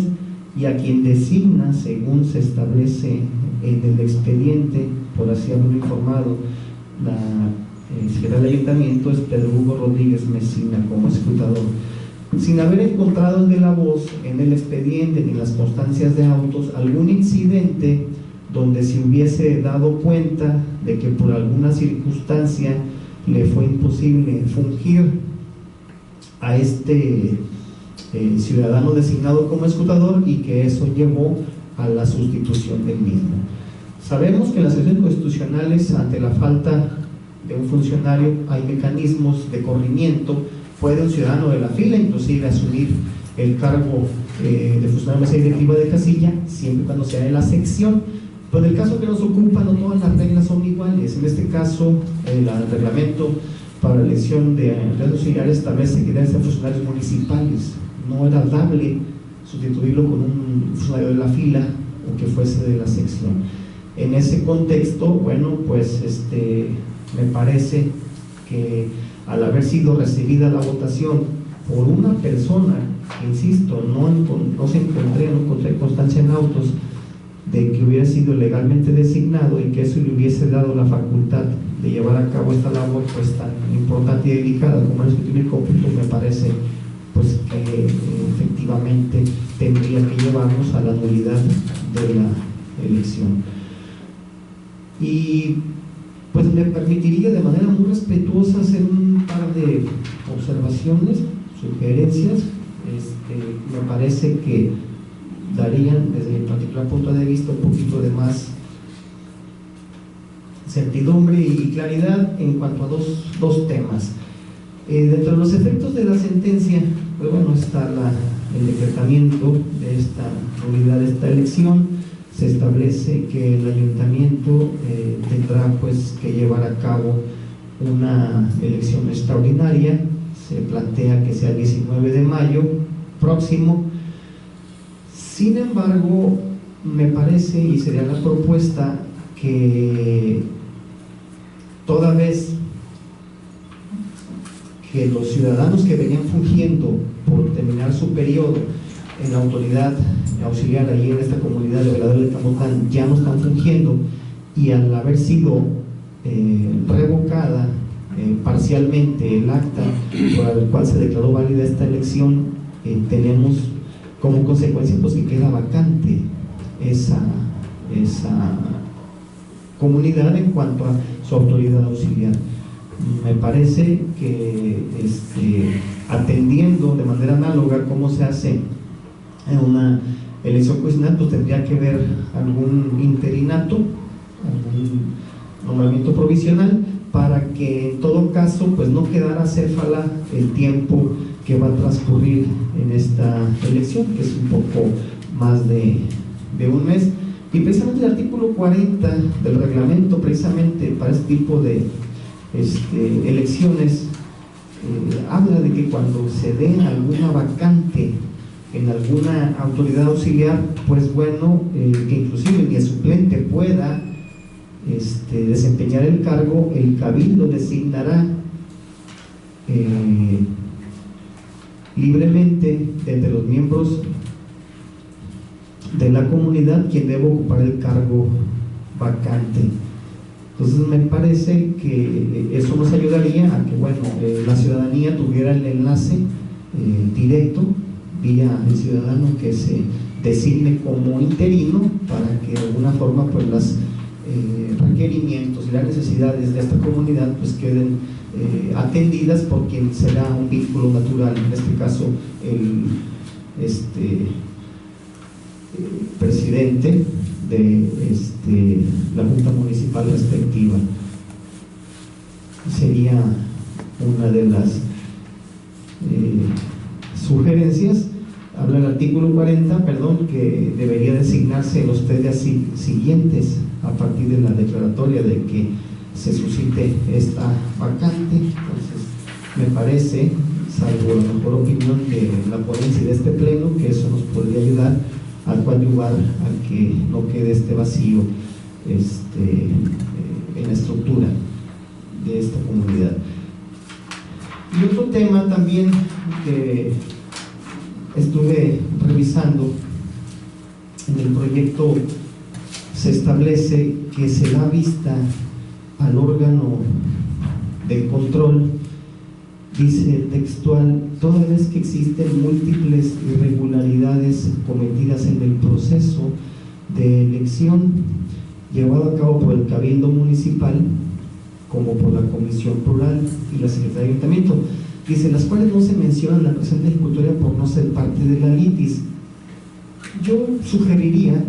y a quien designa, según se establece en el expediente, por así haberlo informado la secretaria del ayuntamiento, es Pedro Hugo Rodríguez Mesina como escrutador, sin haber encontrado de la voz en el expediente ni en las constancias de autos algún incidente donde se hubiese dado cuenta de que por alguna circunstancia le fue imposible fungir a este ciudadano designado como escrutador, y que eso llevó a la sustitución del mismo. Sabemos que en las elecciones constitucionales, ante la falta de un funcionario, hay mecanismos de corrimiento. Puede un ciudadano de la fila inclusive asumir el cargo de funcionario de mesa directiva de casilla, siempre y cuando sea de la sección. Pero en el caso que nos ocupa, no todas las reglas son iguales. En este caso, el reglamento para la elección de redes auxiliares establece que deben ser funcionarios municipales. No era dable sustituirlo con un funcionario de la fila o que fuese de la sección. En ese contexto, bueno, pues me parece que al haber sido recibida la votación por una persona, que insisto, no encontré constancia en autos de que hubiera sido legalmente designado y que eso le hubiese dado la facultad de llevar a cabo esta labor pues tan importante y delicada como el escrutinio y cómputo, me parece pues que efectivamente tendría que llevarnos a la nulidad de la elección. Y pues me permitiría de manera muy respetuosa hacer un par de observaciones, sugerencias. Me parece que darían desde mi particular punto de vista un poquito de más certidumbre y claridad en cuanto a dos temas. Dentro de los efectos de la sentencia, pues bueno, está el decretamiento de esta nulidad de esta elección. Se establece que el ayuntamiento tendrá pues que llevar a cabo una elección extraordinaria. Se plantea que sea el 19 de mayo próximo. Sin embargo, me parece, y sería la propuesta, que toda vez que los ciudadanos que venían fungiendo por terminar su periodo en la autoridad auxiliar allí en esta comunidad de Veladero de Camotlán ya no están fungiendo, y al haber sido revocada parcialmente el acta por el cual se declaró válida esta elección, tenemos como consecuencia pues que queda vacante esa comunidad en cuanto a su autoridad auxiliar. Me parece que atendiendo de manera análoga cómo se hace en una elección constitucional, pues tendría que haber algún interinato, algún nombramiento provisional, para que en todo caso pues no quedara acéfala el tiempo que va a transcurrir en esta elección, que es un poco más de un mes. Y precisamente el artículo 40 del reglamento, precisamente para este tipo de elecciones, habla de que cuando se dé alguna vacante en alguna autoridad auxiliar, pues bueno, que inclusive ni el suplente pueda desempeñar el cargo, el cabildo designará libremente entre los miembros de la comunidad quien debe ocupar el cargo vacante. Entonces me parece que eso nos ayudaría a que, bueno, la ciudadanía tuviera el enlace directo vía el ciudadano que se designe como interino, para que de alguna forma pues los requerimientos y las necesidades de esta comunidad pues queden atendidas por quien será un vínculo natural, en este caso el presidente de la Junta Municipal respectiva. Sería una de las sugerencias. Habla el artículo 40, que debería designarse los 3 días siguientes a partir de la declaratoria de que se suscite esta vacante. Entonces me parece, salvo la mejor opinión de la ponencia de este pleno, que eso nos podría ayudar a coadyuvar a que no quede este vacío en la estructura de esta comunidad. Y otro tema también que estuve revisando en el proyecto, se establece que se da vista al órgano de control, dice textual: toda vez que existen múltiples irregularidades cometidas en el proceso de elección llevado a cabo por el Cabildo Municipal, como por la Comisión Rural y la Secretaría de Ayuntamiento, dice, las cuales no se mencionan en la presente ejecutoria por no ser parte de la litis. Yo sugeriría,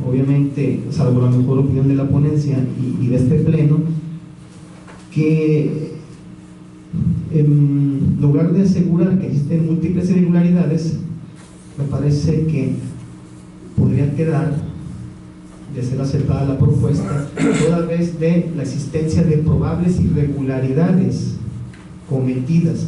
obviamente, salvo la mejor opinión de la ponencia y de este pleno, que en lugar de asegurar que existen múltiples irregularidades, me parece que podría quedar, de ser aceptada la propuesta, toda vez de la existencia de probables irregularidades cometidas,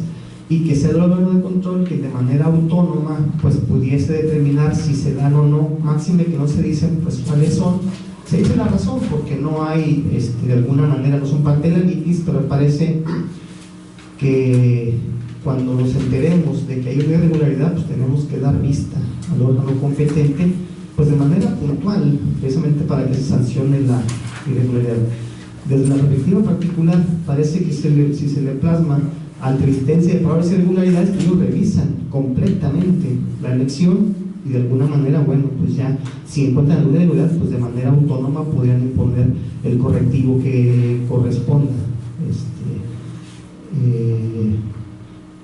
y que sea el órgano de control que de manera autónoma pues pudiese determinar si se dan o no, máxime que no se dicen pues cuáles son. Se dice la razón porque no hay, de alguna manera no son parte de la litis, pero me parece que cuando nos enteremos de que hay una irregularidad, pues tenemos que dar vista al órgano competente, pues de manera puntual, precisamente para que se sancione la irregularidad. Desde la perspectiva particular, parece que si se le plasma ante la existencia de probables irregularidades, que ellos revisan completamente la elección y de alguna manera, bueno, pues ya si encuentran alguna irregularidad, pues de manera autónoma podrían imponer el correctivo que corresponda.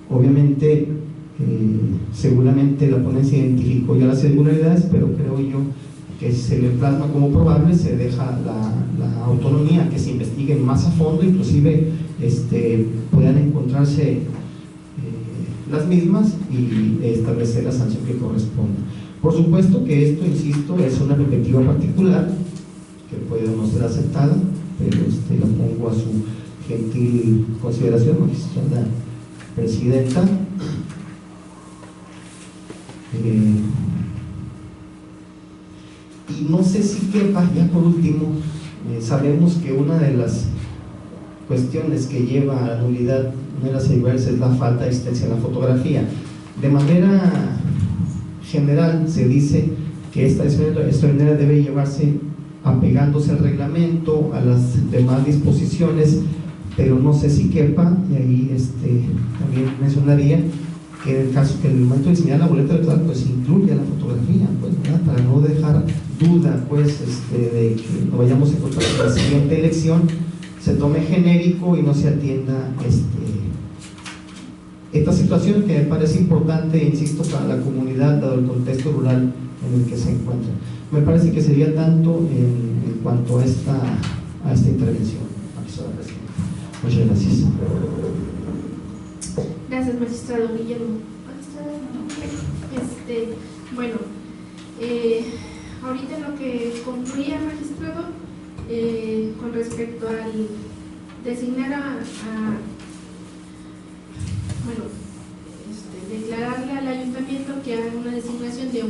Obviamente, seguramente la ponencia identificó ya las irregularidades, pero creo yo que si se le plasma como probable, se deja la autonomía que se investiguen más a fondo, inclusive puedan encontrarse las mismas y establecer la sanción que corresponda. Por supuesto que esto, insisto, es una perspectiva particular que puede no ser aceptada, pero la pongo a su gentil consideración, magistrada presidenta. no sé si quepa, ya por último, sabemos que una de las cuestiones que lleva a la nulidad de las es la falta de existencia de la fotografía. De manera general se dice que esta extraordinaria debe llevarse apegándose al reglamento, a las demás disposiciones, pero no sé si quepa, y ahí también mencionaría que en el caso que en el momento de diseñar la boleta electoral pues incluya la fotografía, pues, ¿verdad? Para no dejar duda pues de que no vayamos a encontrar que la siguiente elección se tome genérico y no se atienda esta situación que me parece importante, insisto, para la comunidad dado el contexto rural en el que se encuentra. Me parece que sería tanto en cuanto a esta intervención, magistrada presidenta. Muchas gracias. Gracias, magistrado Guillermo. Bueno, ahorita lo que concluía, magistrado, con respecto al designar declararle al ayuntamiento que haga una designación de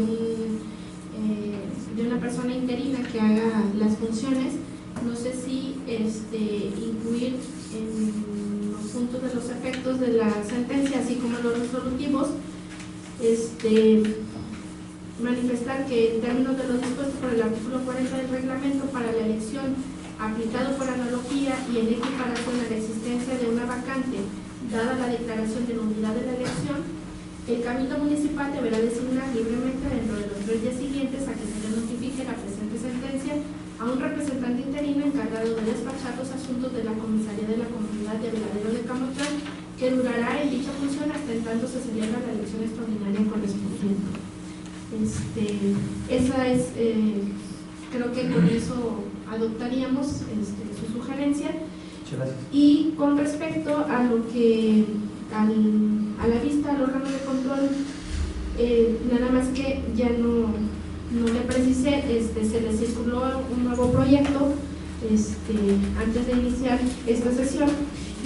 una persona interina que haga las funciones. No sé si incluir en los puntos de los efectos de la sentencia, así como los resolutivos, manifestar que en términos de lo dispuesto por el artículo 40 del reglamento para la elección, aplicado por analogía y en equiparación a la existencia de una vacante, dada la declaración de nulidad de la elección, el Cabildo Municipal deberá designar libremente dentro de los 3 días siguientes a que se le notifique la presente sentencia a un representante interino encargado de despachar los asuntos de la comisaría de la comunidad de Veladero de Camotlán, que durará en dicha función hasta en tanto se celebra la elección extraordinaria correspondiente. Esa es, creo que con eso adoptaríamos su sugerencia. Y con respecto a lo que a la vista al órgano de control, nada más que ya no le precisé, se le circuló un nuevo proyecto antes de iniciar esta sesión,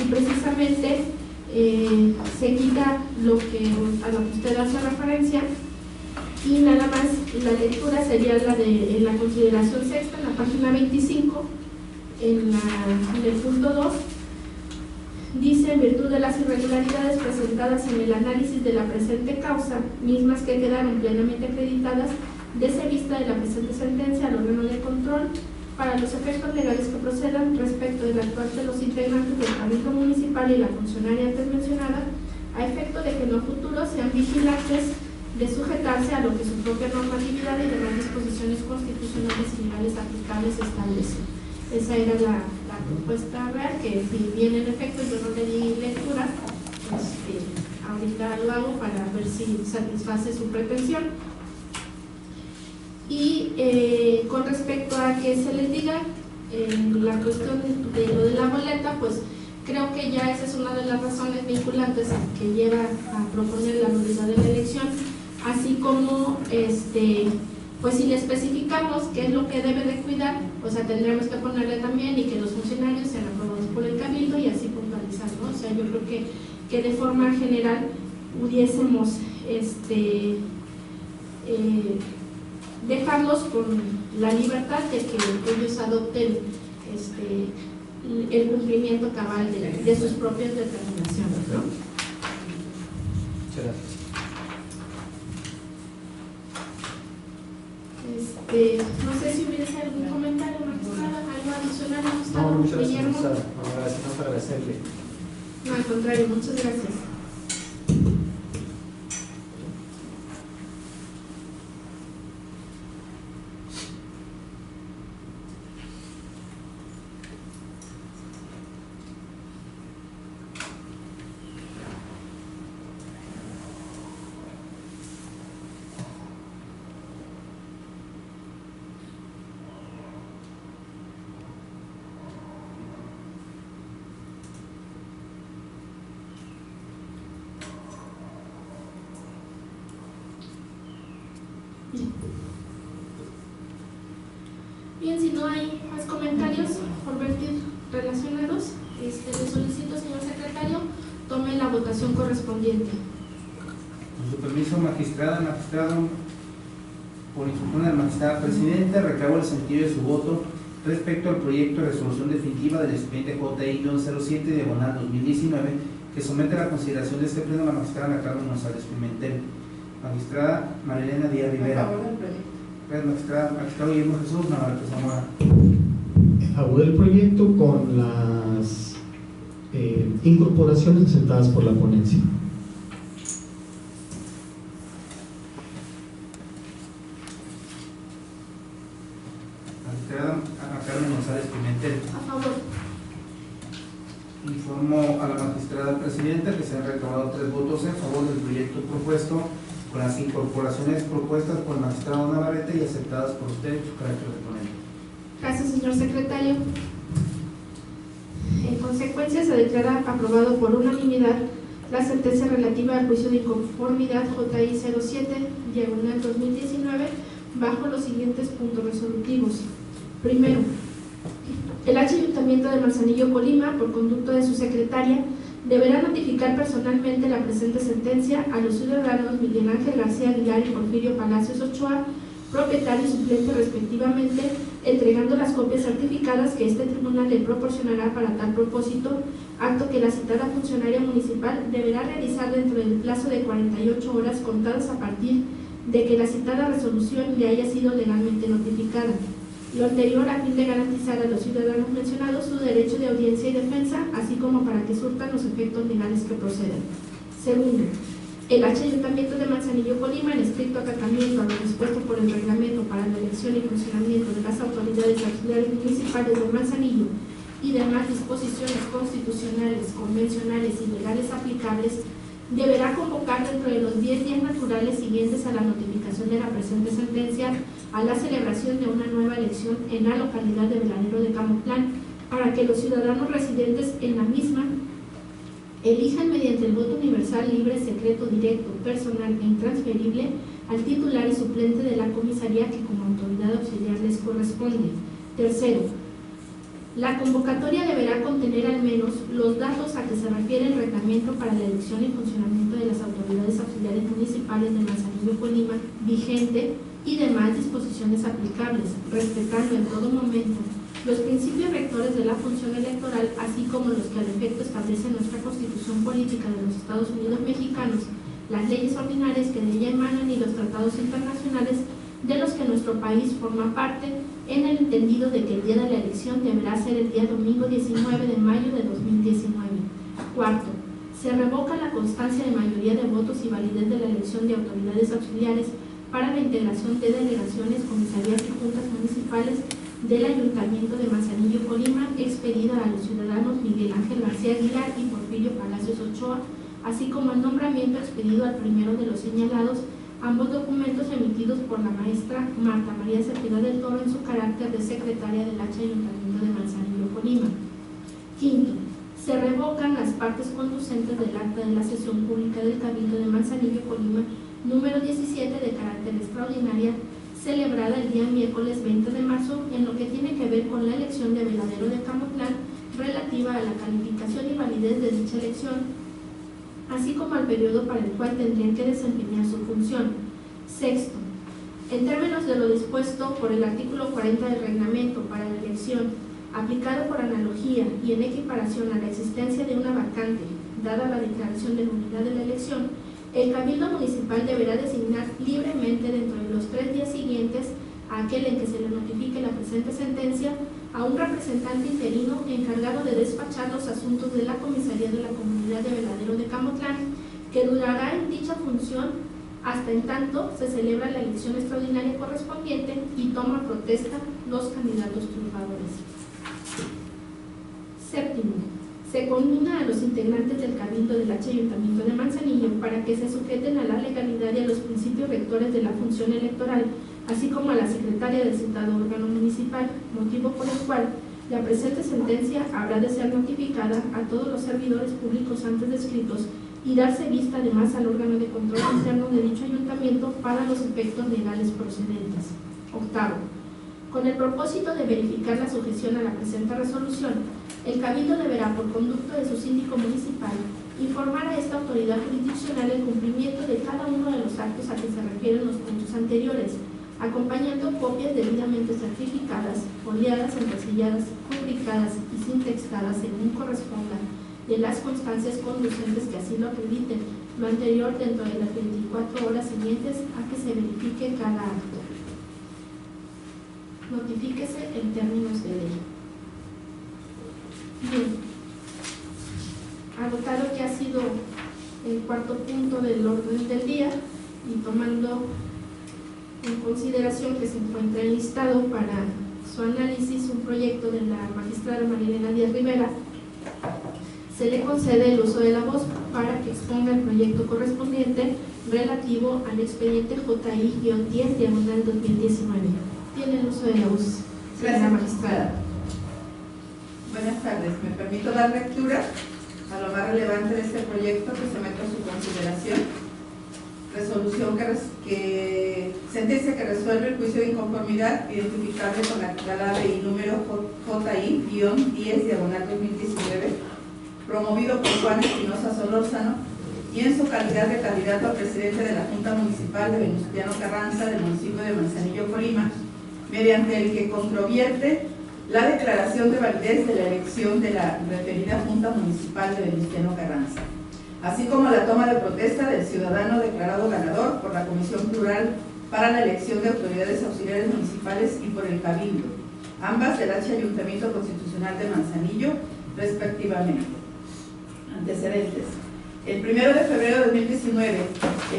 y precisamente se quita a lo que usted hace referencia, y nada más la lectura sería la de en la consideración sexta, en la página 25, en el punto 2, dice: en virtud de las irregularidades presentadas en el análisis de la presente causa, mismas que quedaron plenamente acreditadas, dese vista de la presente sentencia al órgano de control para los efectos legales que procedan respecto del actual de los integrantes del Cabildo Municipal y la funcionaria antes mencionada, a efecto de que en lo futuro sean vigilantes de sujetarse a lo que su propia normatividad y demás disposiciones constitucionales y legales aplicables establecen. Esa era la propuesta real, que si bien en efecto yo no le di lectura, ahorita lo hago para ver si satisface su pretensión. Y con respecto a que se les diga la cuestión de lo de la boleta, pues creo que ya esa es una de las razones vinculantes que lleva a proponer la nulidad de la elección, así como pues si le especificamos qué es lo que debe de cuidar, o sea, tendremos que ponerle también y que los funcionarios sean aprobados por el Cabildo y así puntualizar, ¿no? O sea, yo creo que de forma general pudiésemos dejarlos con la libertad de que ellos adopten el cumplimiento cabal de sus propias determinaciones, ¿no? Muchas gracias. No sé si hubiese algún comentario, magistrada, algo adicional, magistrado. No, muchas gracias, Guillermo. no, para agradecerle. No, al contrario, muchas gracias. Bien, si no hay más comentarios por vertir relacionados, le solicito, señor secretario, tome la votación correspondiente. Con su permiso, magistrado, Por instrucción de la magistrada presidenta, recabo el sentido de su voto respecto al proyecto de resolución definitiva del expediente JI-07/2019 que somete a la consideración de este pleno la magistrada Ana Carmen González Pimentel. Magistrada Marilena Díaz Rivera. A favor del proyecto. Magistrado Guillermo Jesús Navarrete Zamora. A favor del proyecto con las incorporaciones aceptadas por la ponencia. Magistrada Ana Carmen González Pimentel. A favor. Informo a la magistrada presidenta que se han recabado 3 votos en favor del proyecto propuesto con las incorporaciones propuestas por el magistrado Navarrete y aceptadas por usted en su carácter de ponente. Gracias, señor secretario. En consecuencia, se declara aprobado por unanimidad la sentencia relativa al juicio de inconformidad JI 07/2019 bajo los siguientes puntos resolutivos. Primero, el Ayuntamiento de Manzanillo, Colima, por conducto de su secretaria, deberá notificar personalmente la presente sentencia a los ciudadanos Miguel Ángel García Aguilar y Porfirio Palacios Ochoa, propietario y suplente respectivamente, entregando las copias certificadas que este tribunal le proporcionará para tal propósito, acto que la citada funcionaria municipal deberá realizar dentro del plazo de 48 horas contadas a partir de que la citada resolución le haya sido legalmente notificada. Lo anterior a fin de garantizar a los ciudadanos mencionados su derecho de audiencia y defensa, así como para que surtan los efectos legales que procedan. Segundo, el Ayuntamiento de Manzanillo, Colima, en estricto acatamiento a lo dispuesto por el reglamento para la elección y funcionamiento de las autoridades auxiliares municipales de Manzanillo y demás disposiciones constitucionales, convencionales y legales aplicables, deberá convocar dentro de los 10 días naturales siguientes a la notificación de la presente sentencia a la celebración de una nueva elección en la localidad de Veladero de Camotlán, para que los ciudadanos residentes en la misma elijan mediante el voto universal, libre, secreto, directo, personal e intransferible al titular y suplente de la comisaría que como autoridad auxiliar les corresponde. Tercero, la convocatoria deberá contener al menos los datos a que se refiere el reglamento para la elección y funcionamiento de las autoridades auxiliares municipales de Manzanillo, Colima, vigente, y demás disposiciones aplicables, respetando en todo momento los principios rectores de la función electoral, así como los que al efecto establece nuestra Constitución Política de los Estados Unidos Mexicanos, las leyes ordinarias que de ella emanan y los tratados internacionales de los que nuestro país forma parte, en el entendido de que el día de la elección deberá ser el día domingo 19 de mayo de 2019. Cuarto, se revoca la constancia de mayoría de votos y validez de la elección de autoridades auxiliares para la integración de delegaciones, comisarías y juntas municipales del Ayuntamiento de Manzanillo, Colima, expedida a los ciudadanos Miguel Ángel García Aguilar y Porfirio Palacios Ochoa, así como el nombramiento expedido al primero de los señalados, ambos documentos emitidos por la maestra Marta María Cepeda del Toro en su carácter de secretaria del Ayuntamiento de Manzanillo, Colima. Quinto, se revocan las partes conducentes del acta de la sesión pública del Cabildo de Manzanillo, Colima, número 17 de carácter extraordinaria, celebrada el día miércoles 20 de marzo en lo que tiene que ver con la elección de Veladero de Camotlán relativa a la calificación y validez de dicha elección, así como al periodo para el cual tendrían que desempeñar su función. Sexto, en términos de lo dispuesto por el artículo 40 del reglamento para la elección, aplicado por analogía y en equiparación a la existencia de una vacante, dada la declaración de nulidad de la elección, el Cabildo Municipal deberá designar libremente dentro de los 3 días siguientes a aquel en que se le notifique la presente sentencia a un representante interino encargado de despachar los asuntos de la comisaría de la comunidad de Veladero de Camotlán, que durará en dicha función hasta en tanto se celebra la elección extraordinaria correspondiente y toma protesta los candidatos triunfadores. Séptimo, se conmina a los integrantes del Cabildo del Ayuntamiento de Manzanillo para que se sujeten a la legalidad y a los principios rectores de la función electoral, así como a la secretaria del citado órgano municipal, motivo por el cual la presente sentencia habrá de ser notificada a todos los servidores públicos antes descritos y darse vista además al órgano de control interno de dicho ayuntamiento para los efectos legales procedentes. Octavo, con el propósito de verificar la sujeción a la presente resolución, el Cabildo deberá, por conducto de su síndico municipal, informar a esta autoridad jurisdiccional el cumplimiento de cada uno de los actos a que se refieren los puntos anteriores, acompañando copias debidamente certificadas, foliadas, entacilladas, rubricadas y sintextadas según corresponda de las constancias conducentes que así lo acrediten, lo anterior dentro de las 24 horas siguientes a que se verifique cada acto. Notifíquese en términos de ley. Bien, agotado que ha sido el cuarto punto del orden del día y tomando en consideración que se encuentra enlistado para su análisis un proyecto de la magistrada Marilena Díaz Rivera, se le concede el uso de la voz para que exponga el proyecto correspondiente relativo al expediente JI-10/2019. Tiene el uso de la voz, señora magistrada. Buenas tardes. Me permito dar lectura a lo más relevante de este proyecto que someto a su consideración. Resolución sentencia que resuelve el juicio de inconformidad identificable con la clave y número JI-10/2019, promovido por Juan Espinosa Solórzano y en su calidad de candidato a presidente de la Junta Municipal de Venustiano Carranza del municipio de Manzanillo, Colima, mediante el que controvierte la declaración de validez de la elección de la referida Junta Municipal de Venustiano Carranza, así como la toma de protesta del ciudadano declarado ganador por la Comisión Plural para la elección de autoridades auxiliares municipales y por el Cabildo, ambas del H. Ayuntamiento Constitucional de Manzanillo, respectivamente. Antecedentes. El 1 de febrero de 2019,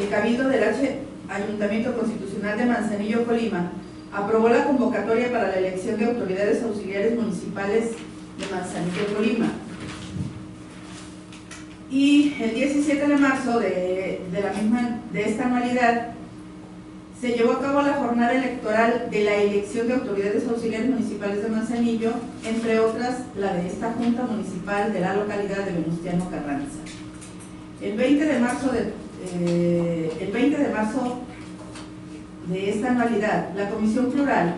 el Cabildo del H. Ayuntamiento Constitucional de Manzanillo, Colima, aprobó la convocatoria para la elección de autoridades auxiliares municipales de Manzanillo, Colima. Y el 17 de marzo de esta anualidad se llevó a cabo la jornada electoral de la elección de autoridades auxiliares municipales de Manzanillo, entre otras la de esta Junta Municipal de la localidad de Venustiano Carranza. El 20 de marzo de esta anualidad, la Comisión Plural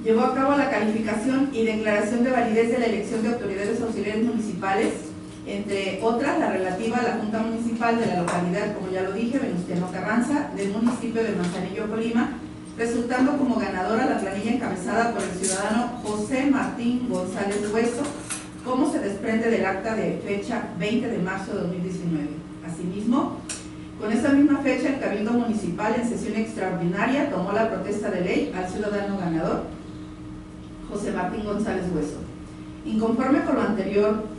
llevó a cabo la calificación y declaración de validez de la elección de autoridades auxiliares municipales, entre otras la relativa a la Junta Municipal de la localidad, como ya lo dije, Venustiano Carranza, del municipio de Manzanillo, Colima, resultando como ganadora la planilla encabezada por el ciudadano José Martín González Hueso, como se desprende del acta de fecha 20 de marzo de 2019. Asimismo, con esa misma fecha, el Cabildo Municipal en sesión extraordinaria tomó la protesta de ley al ciudadano ganador, José Martín González Hueso. Inconforme con lo anterior,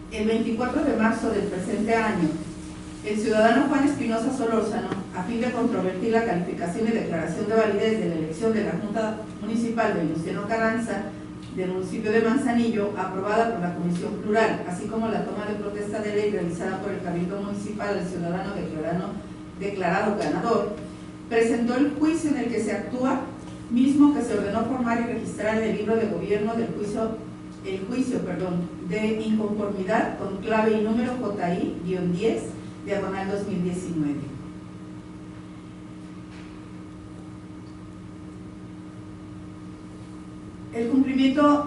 el 24 de marzo del presente año, el ciudadano Juan Espinosa Solórzano, a fin de controvertir la calificación y declaración de validez de la elección de la Junta Municipal de Venustiano Carranza del municipio de Manzanillo, aprobada por la Comisión Plural, así como la toma de protesta de ley realizada por el Cabildo Municipal del ciudadano declarado ganador, presentó el juicio en el que se actúa, mismo que se ordenó formar y registrar en el libro de gobierno del juicio de inconformidad con clave y número JI-10/2019.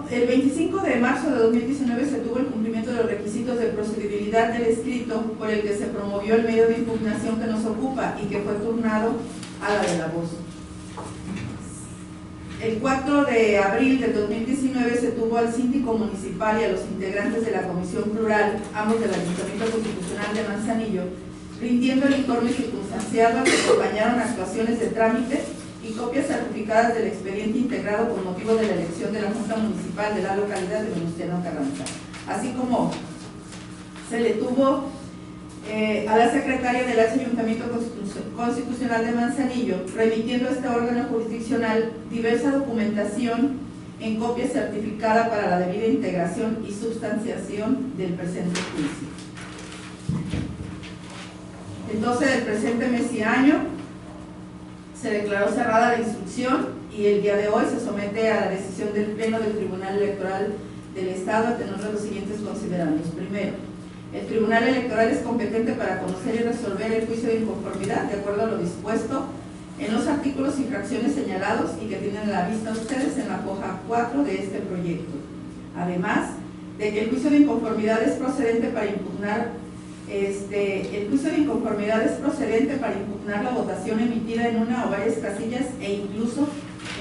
El 25 de marzo de 2019 se tuvo el cumplimiento de los requisitos de procedibilidad del escrito por el que se promovió el medio de impugnación que nos ocupa y que fue turnado a la de la voz. El 4 de abril de 2019 se tuvo al síndico municipal y a los integrantes de la Comisión Plural, ambos del Ayuntamiento Constitucional de Manzanillo, rindiendo el informe circunstanciado al que acompañaron actuaciones de trámite y copias certificadas del expediente integrado con motivo de la elección de la Junta Municipal de la localidad de Venustiano Carranza. Así como se le tuvo a la secretaria del Ayuntamiento Constitucional de Manzanillo, remitiendo a este órgano jurisdiccional diversa documentación en copia certificada para la debida integración y sustanciación del presente juicio. El 12 del presente mes y año se declaró cerrada la instrucción y el día de hoy se somete a la decisión del Pleno del Tribunal Electoral del Estado a tenor de los siguientes considerandos. Primero, el Tribunal Electoral es competente para conocer y resolver el juicio de inconformidad de acuerdo a lo dispuesto en los artículos y fracciones señalados y que tienen a la vista ustedes en la hoja 4 de este proyecto. Además de que el juicio de inconformidad es procedente para impugnar El juicio de inconformidad es procedente para impugnar la votación emitida en una o varias casillas e incluso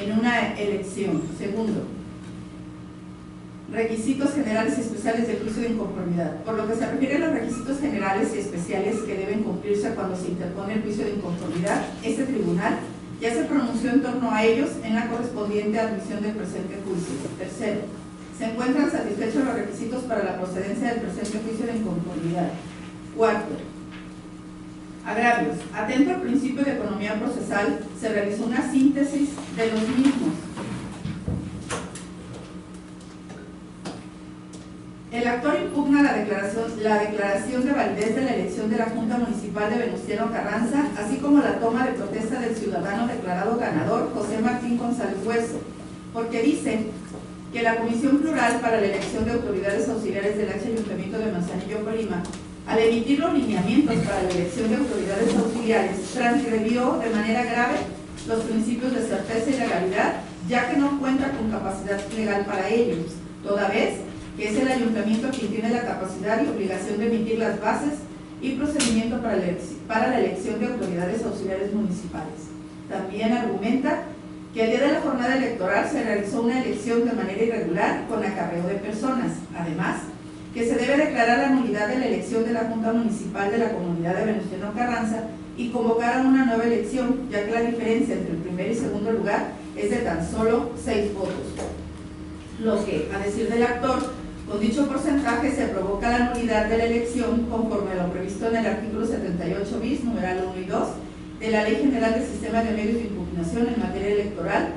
en una elección. Segundo, requisitos generales y especiales del juicio de inconformidad. Por lo que se refiere a los requisitos generales y especiales que deben cumplirse cuando se interpone el juicio de inconformidad, este tribunal ya se pronunció en torno a ellos en la correspondiente admisión del presente juicio. Tercero, se encuentran satisfechos los requisitos para la procedencia del presente juicio de inconformidad. Cuarto, agravios. Atento al principio de economía procesal, se realizó una síntesis de los mismos. El actor impugna la declaración de validez de la elección de la Junta Municipal de Venustiano Carranza, así como la toma de protesta del ciudadano declarado ganador, José Martín González Hueso, porque dice que la Comisión Plural para la Elección de Autoridades Auxiliares del Ayuntamiento de Manzanillo, Colima, al emitir los lineamientos para la elección de autoridades auxiliares, transgredió de manera grave los principios de certeza y legalidad, ya que no cuenta con capacidad legal para ellos, toda vez que es el ayuntamiento quien tiene la capacidad y obligación de emitir las bases y procedimiento para la elección de autoridades auxiliares municipales. También argumenta que el día de la jornada electoral se realizó una elección de manera irregular con acarreo de personas. Además, que se debe declarar la nulidad de la elección de la Junta Municipal de la Comunidad de Venustiano Carranza y convocar a una nueva elección, ya que la diferencia entre el primer y segundo lugar es de tan solo 6 votos. Lo que, a decir del actor, con dicho porcentaje se provoca la nulidad de la elección conforme a lo previsto en el artículo 78 bis, numeral 1 y 2, de la Ley General del Sistema de Medios de Impugnación en materia electoral,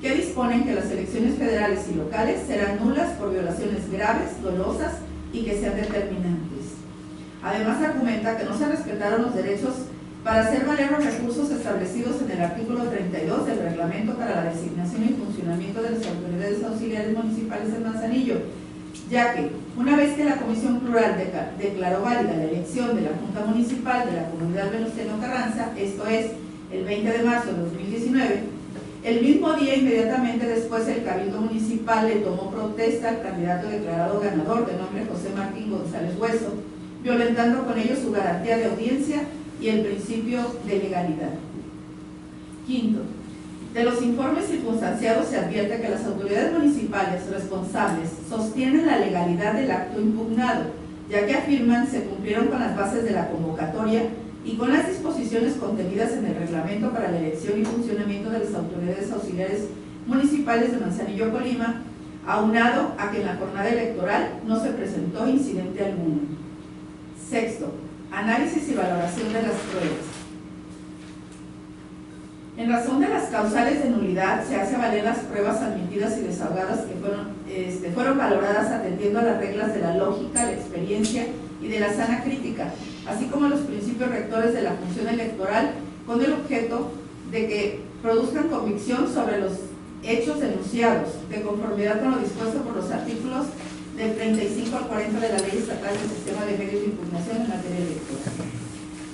que disponen que las elecciones federales y locales serán nulas por violaciones graves, dolosas y que sean determinantes. Además argumenta que no se respetaron los derechos para hacer valer los recursos establecidos en el artículo 32 del Reglamento para la designación y funcionamiento de las autoridades auxiliares municipales en Manzanillo, ya que una vez que la Comisión Plural declaró válida la elección de la Junta Municipal de la Comunidad Venustiano Carranza, esto es, el 20 de marzo de 2019, el mismo día, inmediatamente después, el Cabildo Municipal le tomó protesta al candidato declarado ganador de nombre José Martín González Hueso, violentando con ello su garantía de audiencia y el principio de legalidad. Quinto, de los informes circunstanciados se advierte que las autoridades municipales responsables sostienen la legalidad del acto impugnado, ya que afirman se cumplieron con las bases de la convocatoria y con las disposiciones contenidas en el Reglamento para la Elección y Funcionamiento de las Autoridades Auxiliares Municipales de Manzanillo, Colima, aunado a que en la jornada electoral no se presentó incidente alguno. Sexto, análisis y valoración de las pruebas. En razón de las causales de nulidad, se hace valer las pruebas admitidas y desahogadas que fueron valoradas atendiendo a las reglas de la lógica, la experiencia y de la sana crítica, así como los principios rectores de la función electoral, con el objeto de que produzcan convicción sobre los hechos denunciados, de conformidad con lo dispuesto por los artículos del 35 al 40 de la Ley Estatal del Sistema de Medios de Impugnación en materia electoral.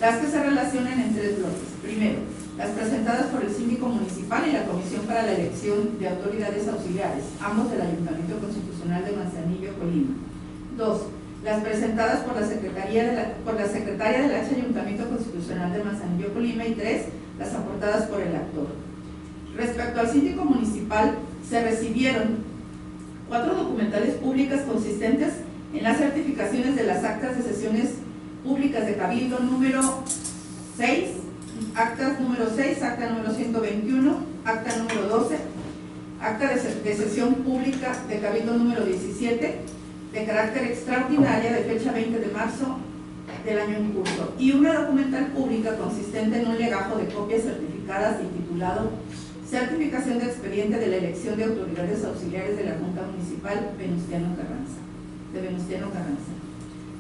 Las que se relacionan en 3 bloques. Primero, las presentadas por el síndico municipal y la Comisión para la Elección de Autoridades Auxiliares, ambos del Ayuntamiento Constitucional de Manzanillo, Colima. 2. Las presentadas por la Secretaria del Ayuntamiento Constitucional de Manzanillo, Colima. Y 3. Las aportadas por el actor. Respecto al síndico municipal, se recibieron 4 documentales públicas consistentes en las certificaciones de las actas de sesiones públicas de Cabildo número 6, actas número 6, acta número 121, acta número 12, acta de sesión pública de Cabildo número 17, de carácter extraordinaria de fecha 20 de marzo del año en curso, y una documental pública consistente en un legajo de copias certificadas y titulado Certificación de expediente de la elección de autoridades auxiliares de la Junta Municipal de Venustiano Carranza.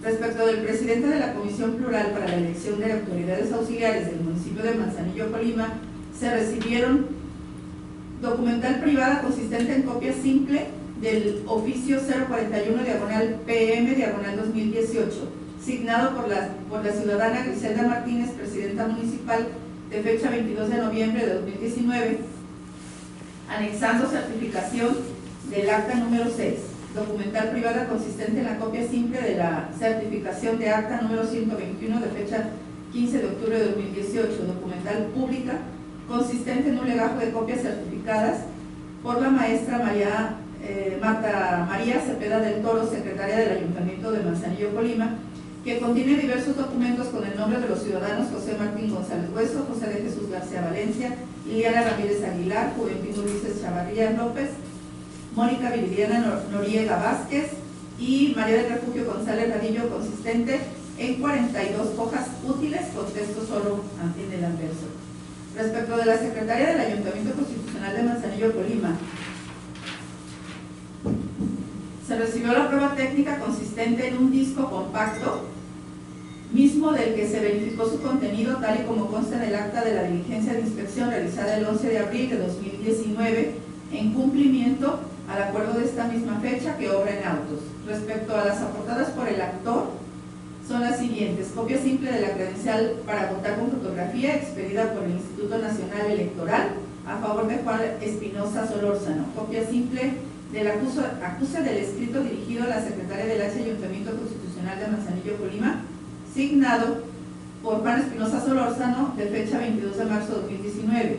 Respecto del presidente de la Comisión Plural para la Elección de Autoridades Auxiliares del municipio de Manzanillo, Colima, se recibieron documental privada consistente en copia simple del oficio 041/PM/2018, signado por la ciudadana Griselda Martínez, presidenta municipal, de fecha 22 de noviembre de 2019, anexando certificación del acta número 6. documental privada consistente en la copia simple de la certificación de acta número 121 de fecha 15 de octubre de 2018, documental pública consistente en un legajo de copias certificadas por la maestra Marta María Cepeda del Toro, secretaria del Ayuntamiento de Manzanillo, Colima, que contiene diversos documentos con el nombre de los ciudadanos José Martín González Hueso, José de Jesús García Valencia, Liliana Ramírez Aguilar, Juventino Ulises Chavarría López, Mónica Viridiana Noriega Vázquez y María del Refugio González Radillo, consistente en 42 hojas útiles con texto solo en el anverso. Respecto de la Secretaría del Ayuntamiento Constitucional de Manzanillo, Colima, se recibió la prueba técnica consistente en un disco compacto, mismo del que se verificó su contenido tal y como consta en el acta de la diligencia de inspección realizada el 11 de abril de 2019, en cumplimiento al acuerdo de esta misma fecha que obra en autos. Respecto a las aportadas por el actor, son las siguientes: copia simple de la credencial para votar con fotografía expedida por el Instituto Nacional Electoral a favor de Juan Espinosa Solórzano, copia simple del acuse del escrito dirigido a la secretaria del Ayuntamiento Constitucional de Manzanillo, Colima, signado por Juan Espinosa Solórzano de fecha 22 de marzo de 2019,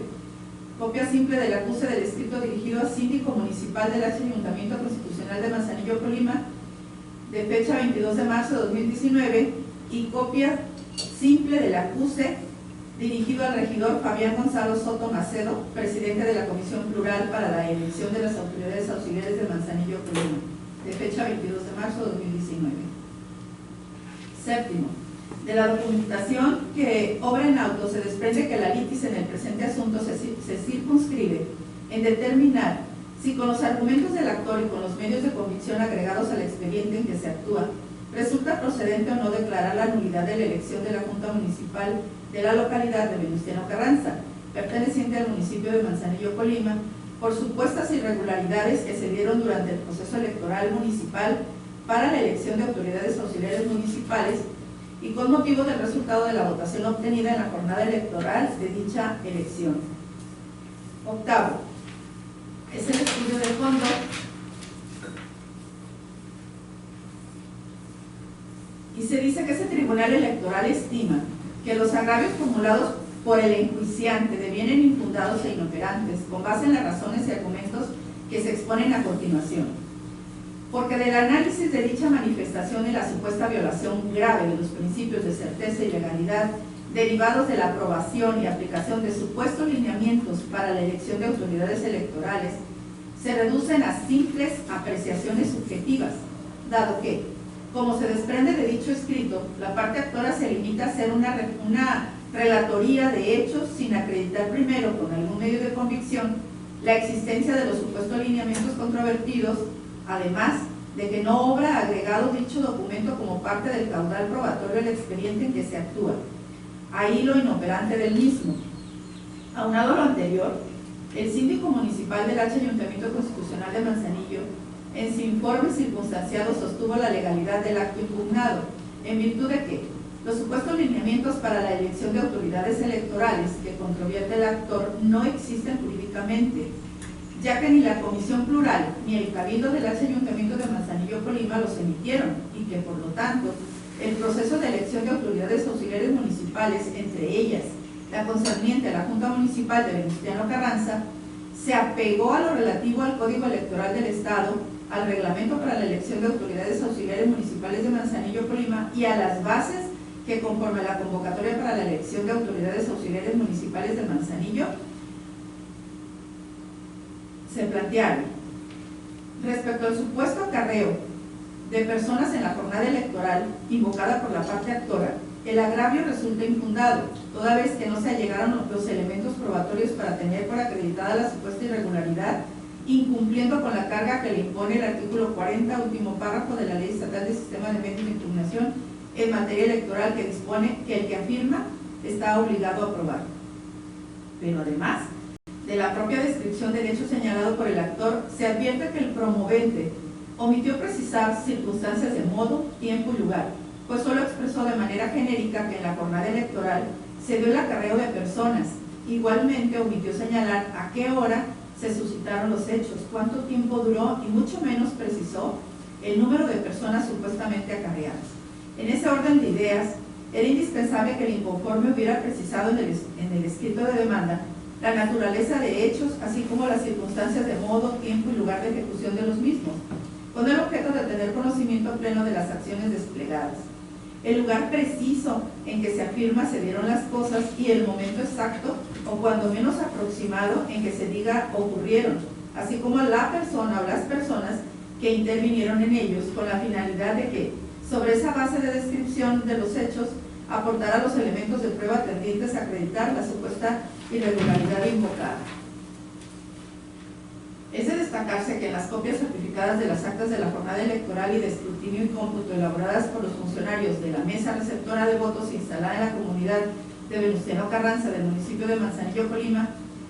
copia simple del acuse del escrito dirigido al síndico municipal del Ayuntamiento Constitucional de Manzanillo, Colima, de fecha 22 de marzo de 2019, y copia simple del acuse dirigido al regidor Fabián Gonzalo Soto Macedo, presidente de la Comisión Plural para la elección de las autoridades auxiliares de Manzanillo, Colima, de fecha 22 de marzo de 2019. Séptimo, de la documentación que obra en auto se desprende que la litis en el presente asunto se circunscribe en determinar si con los argumentos del actor y con los medios de convicción agregados al expediente en que se actúa, resulta procedente o no declarar la nulidad de la elección de la Junta Municipal de la localidad de Venustiano Carranza, perteneciente al municipio de Manzanillo, Colima, por supuestas irregularidades que se dieron durante el proceso electoral municipal para la elección de autoridades auxiliares municipales y con motivo del resultado de la votación obtenida en la jornada electoral de dicha elección. Octavo, es el estudio de fondo y se dice que ese tribunal electoral estima que los agravios formulados por el enjuiciante devienen infundados e inoperantes con base en las razones y argumentos que se exponen a continuación, porque del análisis de dicha manifestación y la supuesta violación grave de los principios de certeza y legalidad derivados de la aprobación y aplicación de supuestos lineamientos para la elección de autoridades electorales se reducen a simples apreciaciones subjetivas, dado que, como se desprende de dicho escrito, la parte actora se limita a hacer una relatoría de hechos sin acreditar primero con algún medio de convicción la existencia de los supuestos lineamientos controvertidos, además de que no obra agregado dicho documento como parte del caudal probatorio del expediente en que se actúa. Ahí lo inoperante del mismo. Aunado a lo anterior, el síndico municipal del Ayuntamiento Constitucional de Manzanillo, en su informe circunstanciado, sostuvo la legalidad del acto impugnado, en virtud de que los supuestos lineamientos para la elección de autoridades electorales que controvierte el actor no existen jurídicamente, ya que ni la Comisión Plural ni el Cabildo del Ayuntamiento de Manzanillo, Colima los emitieron y que, por lo tanto, el proceso de elección de autoridades auxiliares municipales, entre ellas la concerniente a la Junta Municipal de Venustiano Carranza, se apegó a lo relativo al Código Electoral del Estado, al Reglamento para la elección de autoridades auxiliares municipales de Manzanillo, Colima, y a las bases que, conforme a la convocatoria para la elección de autoridades auxiliares municipales de Manzanillo, se plantearon. Respecto al supuesto acarreo de personas en la jornada electoral invocada por la parte actora, el agravio resulta infundado, toda vez que no se allegaron los elementos probatorios para tener por acreditada la supuesta irregularidad, incumpliendo con la carga que le impone el artículo 40, último párrafo de la Ley Estatal de Sistema de Medios de Impugnación en materia electoral, que dispone que el que afirma está obligado a aprobar. Pero además de la propia descripción del hecho señalado por el actor, se advierte que el promovente omitió precisar circunstancias de modo, tiempo y lugar, pues solo expresó de manera genérica que en la jornada electoral se dio el acarreo de personas. Igualmente omitió señalar a qué hora se suscitaron los hechos, cuánto tiempo duró y mucho menos precisó el número de personas supuestamente acarreadas. En ese orden de ideas, era indispensable que el inconforme hubiera precisado en el escrito de demanda la naturaleza de hechos, así como las circunstancias de modo, tiempo y lugar de ejecución de los mismos, con el objeto de tener conocimiento pleno de las acciones desplegadas, el lugar preciso en que se afirma se dieron las cosas y el momento exacto, o cuando menos aproximado, en que se diga ocurrieron, así como la persona o las personas que intervinieron en ellos, con la finalidad de que, sobre esa base de descripción de los hechos, aportara los elementos de prueba tendientes a acreditar la supuesta irregularidad invocada. Es de destacarse que en las copias certificadas de las actas de la jornada electoral y de escrutinio y cómputo elaboradas por los funcionarios de la mesa receptora de votos instalada en la comunidad de Venustiano Carranza del municipio de Manzanillo, Colima,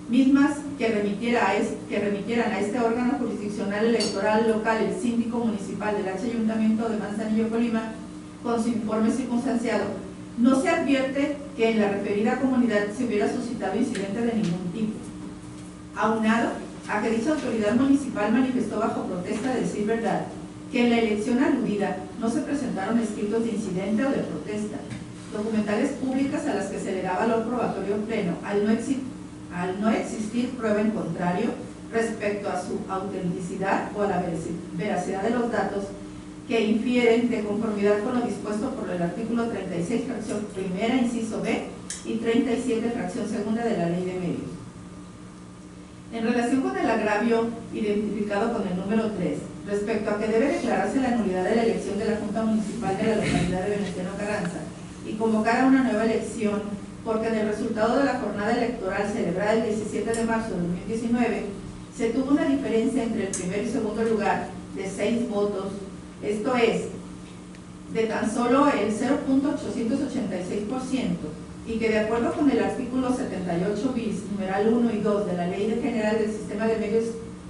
mismas que remitieran a este órgano jurisdiccional electoral local el síndico municipal del Ayuntamiento de Manzanillo, Colima, con su informe circunstanciado, no se advierte que en la referida comunidad se hubiera suscitado incidente de ningún tipo. Aunado a que dicha autoridad municipal manifestó bajo protesta de decir verdad que en la elección aludida no se presentaron escritos de incidente o de protesta, documentales públicas a las que se le da valor probatorio pleno, al no existir prueba en contrario respecto a su autenticidad o a la veracidad de los datos que infieren de conformidad con lo dispuesto por el artículo 36, fracción primera, inciso B, y 37, fracción segunda de la Ley de Medios. En relación con el agravio identificado con el número 3, respecto a que debe declararse la nulidad de la elección de la Junta Municipal de la localidad de Venustiano Carranza y convocar a una nueva elección, porque en el resultado de la jornada electoral celebrada el 17 de marzo de 2019 se tuvo una diferencia entre el primer y segundo lugar de 6 votos, esto es, de tan solo el 0.886%, y que de acuerdo con el artículo 78 bis, numeral 1 y 2 de la Ley General del Sistema de Medios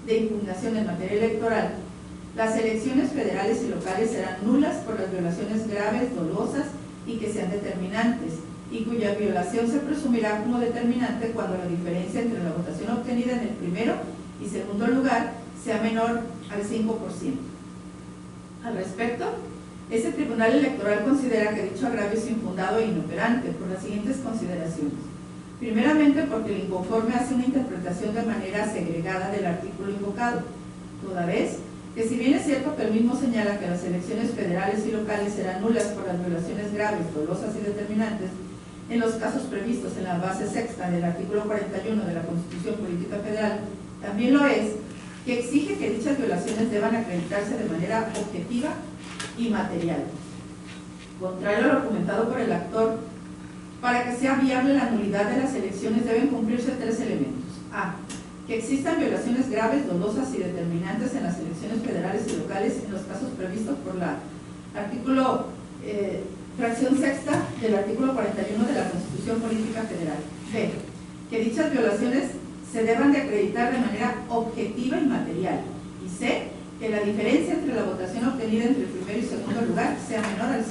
de Impugnación en materia electoral, las elecciones federales y locales serán nulas por las violaciones graves, dolosas y que sean determinantes, y cuya violación se presumirá como determinante cuando la diferencia entre la votación obtenida en el primero y segundo lugar sea menor al 5%. Al respecto, este Tribunal Electoral considera que dicho agravio es infundado e inoperante por las siguientes consideraciones. Primeramente, porque el inconforme hace una interpretación de manera segregada del artículo invocado, toda vez que, si bien es cierto que el mismo señala que las elecciones federales y locales serán nulas por las violaciones graves, dolosas y determinantes, en los casos previstos en la base sexta del artículo 41 de la Constitución Política Federal, también lo es que exige que dichas violaciones deban acreditarse de manera objetiva y material. Contrario a lo argumentado por el actor, para que sea viable la nulidad de las elecciones deben cumplirse 3 elementos. A. Que existan violaciones graves, dolosas y determinantes en las elecciones federales y locales en los casos previstos por la artículo fracción sexta del artículo 41 de la Constitución Política Federal. B. Que dichas violaciones se deban de acreditar de manera objetiva y material. Y C. Que la diferencia entre la votación obtenida entre el primero y segundo lugar sea menor al 5%.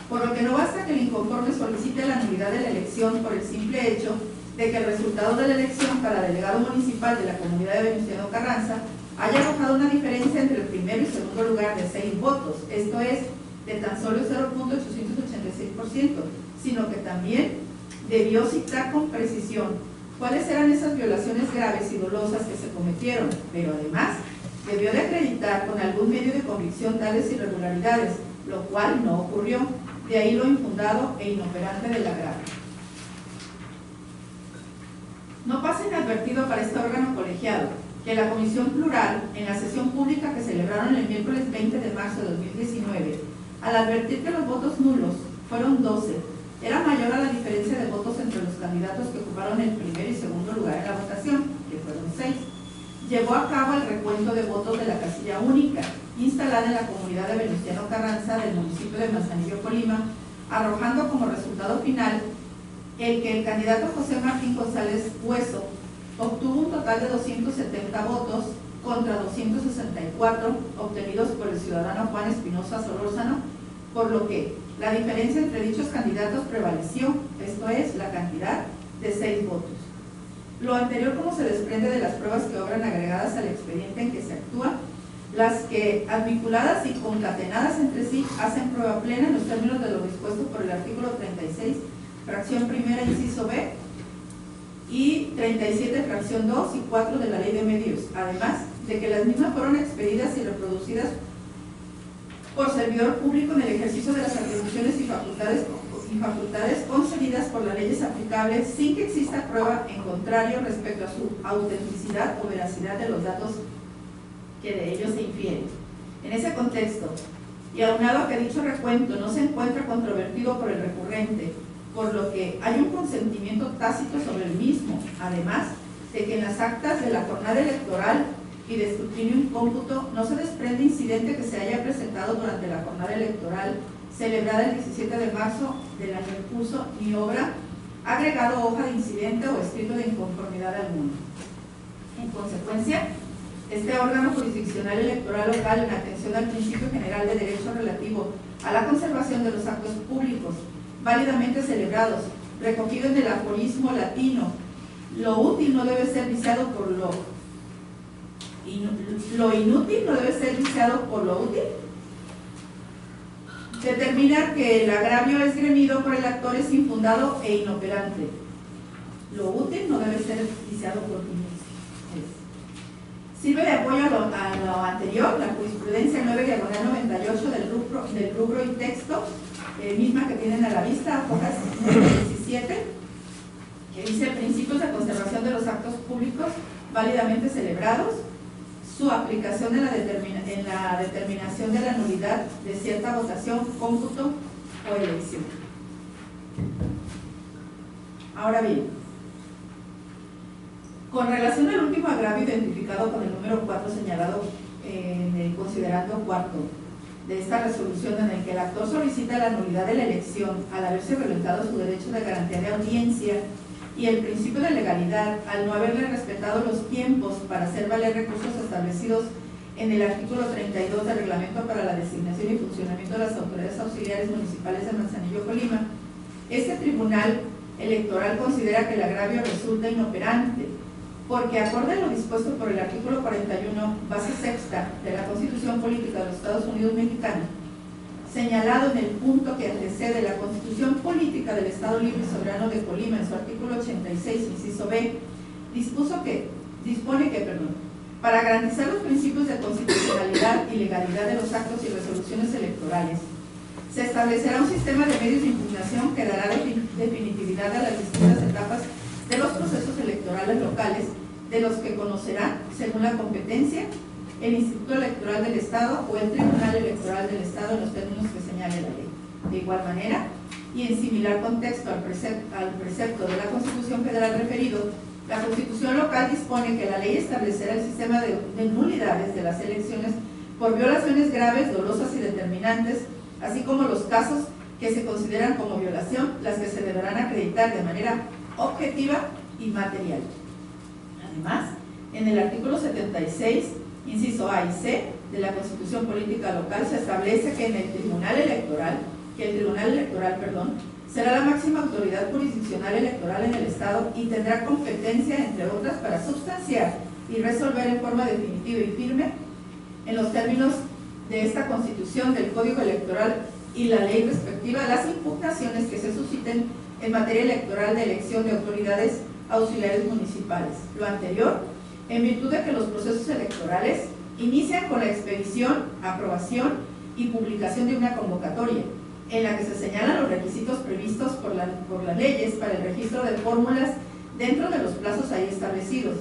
Por lo que no basta que el inconforme solicite la nulidad de la elección por el simple hecho de que el resultado de la elección para delegado municipal de la comunidad de Venustiano Carranza haya arrojado una diferencia entre el primero y segundo lugar de 6 votos, esto es, de tan solo el 0.886%, sino que también debió citar con precisión cuáles eran esas violaciones graves y dolosas que se cometieron, pero además debió de acreditar con algún medio de convicción tales irregularidades, lo cual no ocurrió, de ahí lo infundado e inoperante del agravio. No pasa inadvertido para este órgano colegiado que la Comisión Plural, en la sesión pública que celebraron el miércoles 20 de marzo de 2019, al advertir que los votos nulos fueron 12, era mayor a la diferencia de votos entre los candidatos que ocuparon el primer y segundo lugar en la votación, que fueron 6. Llevó a cabo el recuento de votos de la casilla única, instalada en la comunidad de Venustiano Carranza del municipio de Manzanillo, Colima, arrojando como resultado final el que el candidato José Martín González Hueso obtuvo un total de 270 votos contra 264 obtenidos por el ciudadano Juan Espinosa Solórzano, por lo que la diferencia entre dichos candidatos prevaleció, esto es, la cantidad de 6 votos. Lo anterior, como se desprende de las pruebas que obran agregadas al expediente en que se actúa, las que, advinculadas y concatenadas entre sí, hacen prueba plena en los términos de lo dispuesto por el artículo 36, fracción primera, inciso B, y 37, fracción 2 y 4 de la Ley de Medios, además de que las mismas fueron expedidas y reproducidas por servidor público en el ejercicio de las atribuciones y facultades concedidas por las leyes aplicables, sin que exista prueba en contrario respecto a su autenticidad o veracidad de los datos que de ellos se infieren. En ese contexto, y aunado a que dicho recuento no se encuentra controvertido por el recurrente, por lo que hay un consentimiento tácito sobre el mismo, además de que en las actas de la jornada electoral y de escrutinio en cómputo no se desprende incidente que se haya presentado durante la jornada electoral celebrada el 17 de marzo del año en curso, ni obra, agregado hoja de incidente o escrito de inconformidad alguna. En consecuencia, este órgano jurisdiccional electoral local, en atención al principio general de derecho relativo a la conservación de los actos públicos válidamente celebrados, recogido en el aforismo latino, lo útil no debe ser viciado por lo inútil no debe ser viciado por lo útil, determina que el agravio esgrimido por el actor es infundado e inoperante. Lo útil no debe ser viciado por lo inútil. Sirve de apoyo a lo anterior la jurisprudencia 9/98 del rubro y texto, misma que tienen a la vista, hojas 17, que dice principios de conservación de los actos públicos válidamente celebrados, su aplicación en la determinación de la nulidad de cierta votación, cómputo o elección. Ahora bien, con relación al último agravio identificado con el número 4 señalado en el considerando cuarto de esta resolución, en el que el actor solicita la nulidad de la elección al haberse violentado su derecho de garantía de audiencia y el principio de legalidad al no haberle respetado los tiempos para hacer valer recursos establecidos en el artículo 32 del Reglamento para la designación y funcionamiento de las autoridades auxiliares municipales de Manzanillo, Colima, este tribunal electoral considera que el agravio resulta inoperante, porque acorde a lo dispuesto por el artículo 41, base sexta de la Constitución Política de los Estados Unidos Mexicanos, señalado en el punto que antecede la Constitución Política del Estado Libre y Soberano de Colima, en su artículo 86, inciso B, dispone que, para garantizar los principios de constitucionalidad y legalidad de los actos y resoluciones electorales, se establecerá un sistema de medios de impugnación que dará definitividad a las distintas etapas de los procesos electorales locales, de los que conocerá, según la competencia, el Instituto Electoral del Estado o el Tribunal Electoral del Estado en los términos que señale la ley. De igual manera, y en similar contexto al precepto de la Constitución Federal referido, la Constitución local dispone que la ley establecerá el sistema de nulidades de las elecciones por violaciones graves, dolosas y determinantes, así como los casos que se consideran como violación, las que se deberán acreditar de manera objetiva y material. Además, en el artículo 76, inciso A y C de la Constitución Política Local se establece que el Tribunal Electoral, será la máxima autoridad jurisdiccional electoral en el Estado y tendrá competencia, entre otras, para sustanciar y resolver en forma definitiva y firme, en los términos de esta Constitución, del Código Electoral y la ley respectiva, las impugnaciones que se susciten en materia electoral de elección de autoridades auxiliares municipales. Lo anterior, en virtud de que los procesos electorales inician con la expedición, aprobación y publicación de una convocatoria, en la que se señalan los requisitos previstos por las leyes para el registro de fórmulas dentro de los plazos ahí establecidos,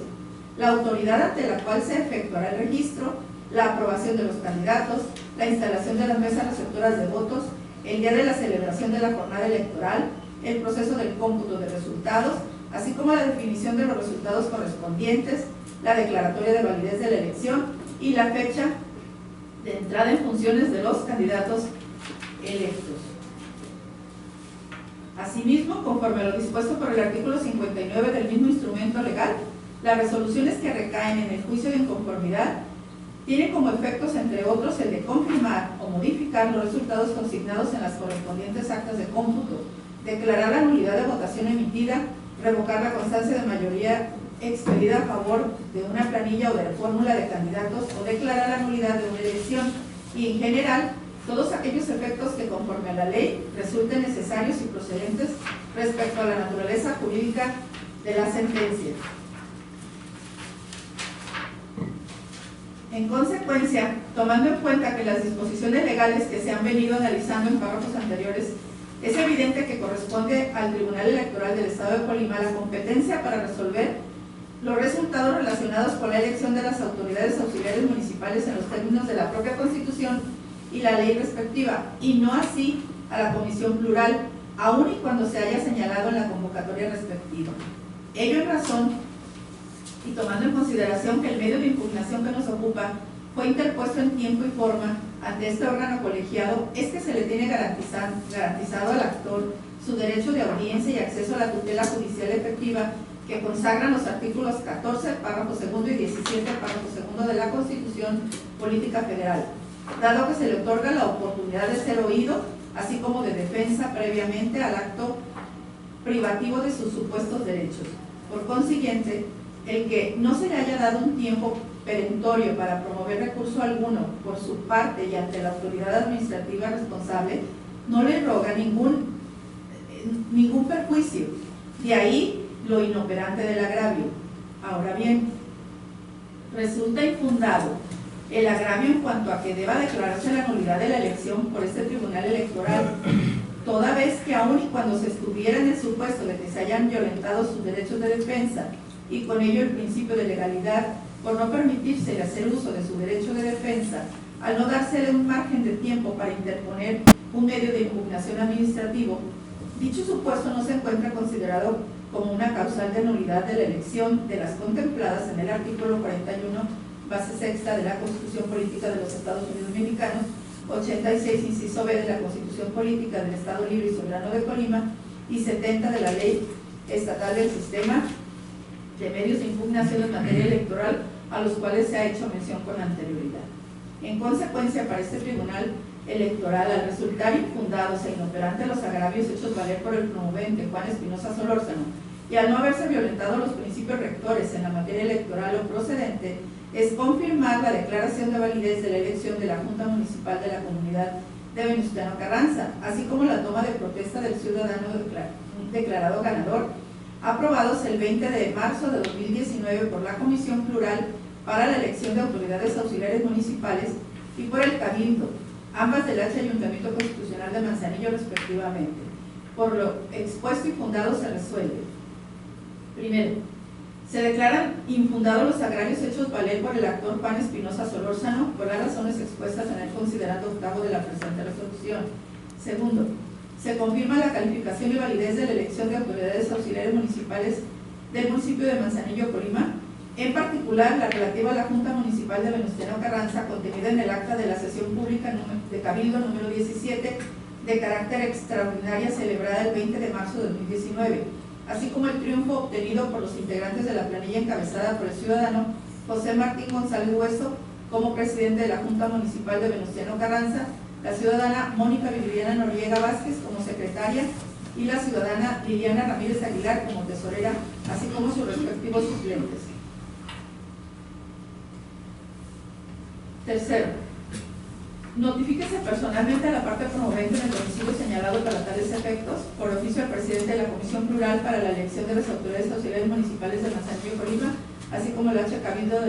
la autoridad ante la cual se efectuará el registro, la aprobación de los candidatos, la instalación de las mesas receptoras de votos, el día de la celebración de la jornada electoral, el proceso del cómputo de resultados, así como la definición de los resultados correspondientes, la declaratoria de validez de la elección y la fecha de entrada en funciones de los candidatos electos. Asimismo, conforme a lo dispuesto por el artículo 59 del mismo instrumento legal, las resoluciones que recaen en el juicio de inconformidad tienen como efectos, entre otros, el de confirmar o modificar los resultados consignados en las correspondientes actas de cómputo, declarar la nulidad de votación emitida, revocar la constancia de mayoría expedida a favor de una planilla o de la fórmula de candidatos o declarar la nulidad de una elección y en general todos aquellos efectos que conforme a la ley resulten necesarios y procedentes respecto a la naturaleza jurídica de la sentencia. En consecuencia, tomando en cuenta que las disposiciones legales que se han venido analizando en párrafos anteriores, es evidente que corresponde al Tribunal Electoral del Estado de Colima la competencia para resolver los resultados relacionados con la elección de las autoridades auxiliares municipales en los términos de la propia Constitución y la ley respectiva, y no así a la comisión plural, aun y cuando se haya señalado en la convocatoria respectiva. Ello en razón y tomando en consideración que el medio de impugnación que nos ocupa fue interpuesto en tiempo y forma ante este órgano colegiado, es que se le tiene garantizado al actor su derecho de audiencia y acceso a la tutela judicial efectiva que consagran los artículos 14, párrafo segundo y 17, párrafo segundo de la Constitución Política Federal, dado que se le otorga la oportunidad de ser oído, así como de defensa previamente al acto privativo de sus supuestos derechos. Por consiguiente, el que no se le haya dado un tiempo perentorio para promover recurso alguno por su parte y ante la autoridad administrativa responsable, no le roga ningún perjuicio. De ahí lo inoperante del agravio. Ahora bien, resulta infundado el agravio en cuanto a que deba declararse la nulidad de la elección por este Tribunal Electoral, toda vez que aun y cuando se estuviera en el supuesto de que se hayan violentado sus derechos de defensa y con ello el principio de legalidad, por no permitirse hacer uso de su derecho de defensa, al no dársele un margen de tiempo para interponer un medio de impugnación administrativo, dicho supuesto no se encuentra considerado como una causal de nulidad de la elección de las contempladas en el artículo 41, base sexta de la Constitución Política de los Estados Unidos Mexicanos, 86, inciso B de la Constitución Política del Estado Libre y Soberano de Colima y 70 de la Ley Estatal del Sistema de Medios de Impugnación en materia electoral, a los cuales se ha hecho mención con anterioridad. En consecuencia, para este Tribunal Electoral, al resultar infundados e inoperantes los agravios hechos valer por el promovente Juan Espinosa Solórzano y al no haberse violentado los principios rectores en la materia electoral o procedente, es confirmar la declaración de validez de la elección de la Junta Municipal de la Comunidad de Venustiano Carranza, así como la toma de protesta del ciudadano declarado ganador, aprobados el 20 de marzo de 2019 por la Comisión Plural para la elección de autoridades auxiliares municipales y por el Cabildo, ambas del H Ayuntamiento Constitucional de Manzanillo respectivamente. Por lo expuesto y fundado se resuelve. Primero, se declaran infundados los agravios hechos valer por el actor Juan Espinosa Solórzano por las razones expuestas en el considerando octavo de la presente resolución. Segundo, se confirma la calificación y validez de la elección de autoridades auxiliares municipales del municipio de Manzanillo, Colima, en particular la relativa a la Junta Municipal de Venustiano Carranza, contenida en el acta de la sesión pública de Cabildo número 17, de carácter extraordinaria, celebrada el 20 de marzo de 2019, así como el triunfo obtenido por los integrantes de la planilla encabezada por el ciudadano José Martín González Hueso como presidente de la Junta Municipal de Venustiano Carranza, la ciudadana Mónica Viviana Noriega Vázquez como secretaria y la ciudadana Liliana Ramírez Aguilar como tesorera, así como sus respectivos suplentes. Tercero, notifíquese personalmente a la parte promovente en el domicilio señalado para tales efectos, por oficio al presidente de la Comisión Plural para la elección de las autoridades auxiliares municipales de Manzanillo, Colima, así como al H Cabildo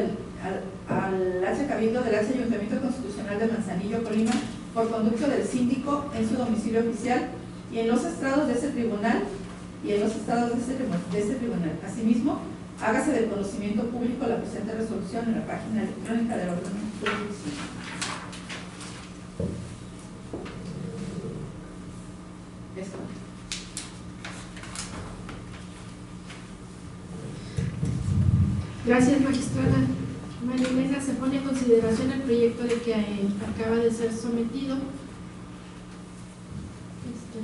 del H Ayuntamiento Constitucional de Manzanillo, Colima, por conducto del síndico en su domicilio oficial y en los estrados de ese tribunal Asimismo, hágase del conocimiento público la presente resolución en la página electrónica del órgano jurisdiccional. Gracias, magistrada. María Elena, se pone en consideración el proyecto de que acaba de ser sometido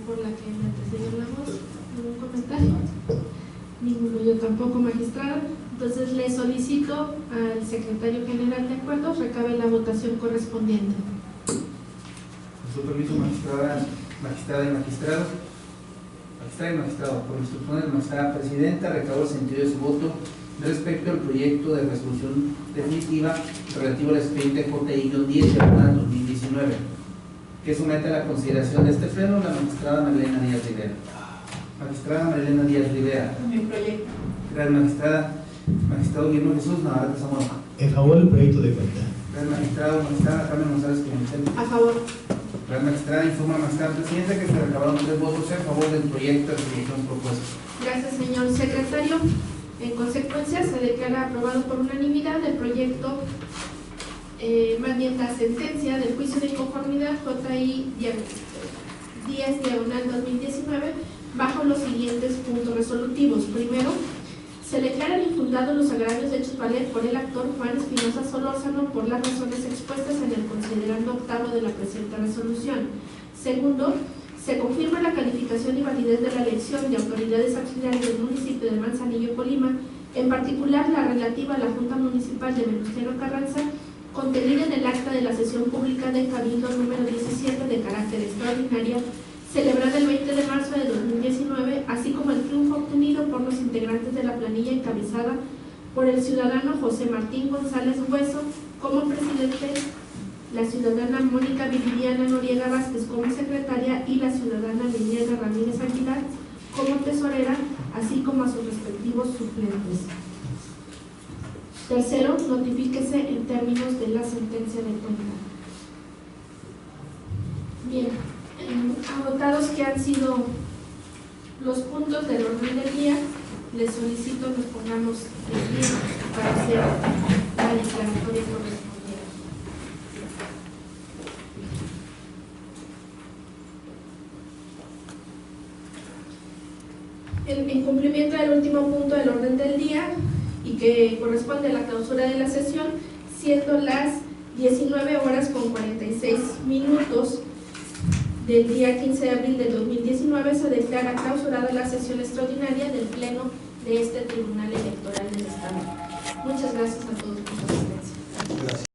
por la que me antecedió la voz. ¿Algún comentario? Ninguno, yo tampoco, magistrada. Entonces le solicito al secretario general de acuerdos recabe la votación correspondiente. Con su permiso, magistrada y magistrado. Magistrada y magistrado, por instrucción de la magistrada presidenta, recabo el sentido de su voto respecto al proyecto de resolución definitiva relativo al expediente JI-10/2019, que somete a la consideración de este pleno la magistrada Marilena Díaz Rivera. Magistrada Marilena Díaz Rivera. Mi proyecto. Gracias, magistrada. Magistrado Guillermo Jesús Navarrete Zamora. En favor del proyecto de cuenta. Gracias, magistrado. Magistrada Carmen González Pimentel. A favor. La magistrada informa a la magistrada presidenta que se recabaron 3 votos a favor del proyecto de resolución propuesto. Gracias, señor secretario. En consecuencia, se declara aprobado por unanimidad el proyecto, más bien la sentencia del juicio de inconformidad JI 10/2019 bajo los siguientes puntos resolutivos. Primero, se declaran infundados los agravios hechos valer por el actor Juan Espinosa Solórzano por las razones expuestas en el considerando octavo de la presente resolución. Segundo, se confirma la calificación y validez de la elección de autoridades auxiliares del municipio de Manzanillo, Colima, en particular la relativa a la Junta Municipal de Venustiano Carranza, contenida en el acta de la sesión pública de Cabildo número 17 de carácter extraordinaria, celebrada el 20 de marzo de 2019, así como el triunfo obtenido por los integrantes de la planilla encabezada por el ciudadano José Martín González Hueso como presidente, la ciudadana Mónica Viridiana Noriega Vázquez como secretaria y la ciudadana Liliana Ramírez Aguilar como tesorera, así como a sus respectivos suplentes. Tercero, notifíquese en términos de la sentencia de cuenta. Bien, agotados que han sido los puntos del orden del día, les solicito nos pongamos en pie para hacer la declaratoria correspondiente. En cumplimiento del último punto del orden del día y que corresponde a la clausura de la sesión, siendo las 19:46 del día 15 de abril del 2019, se declara clausurada la sesión extraordinaria del Pleno de este Tribunal Electoral del Estado. Muchas gracias a todos por su asistencia.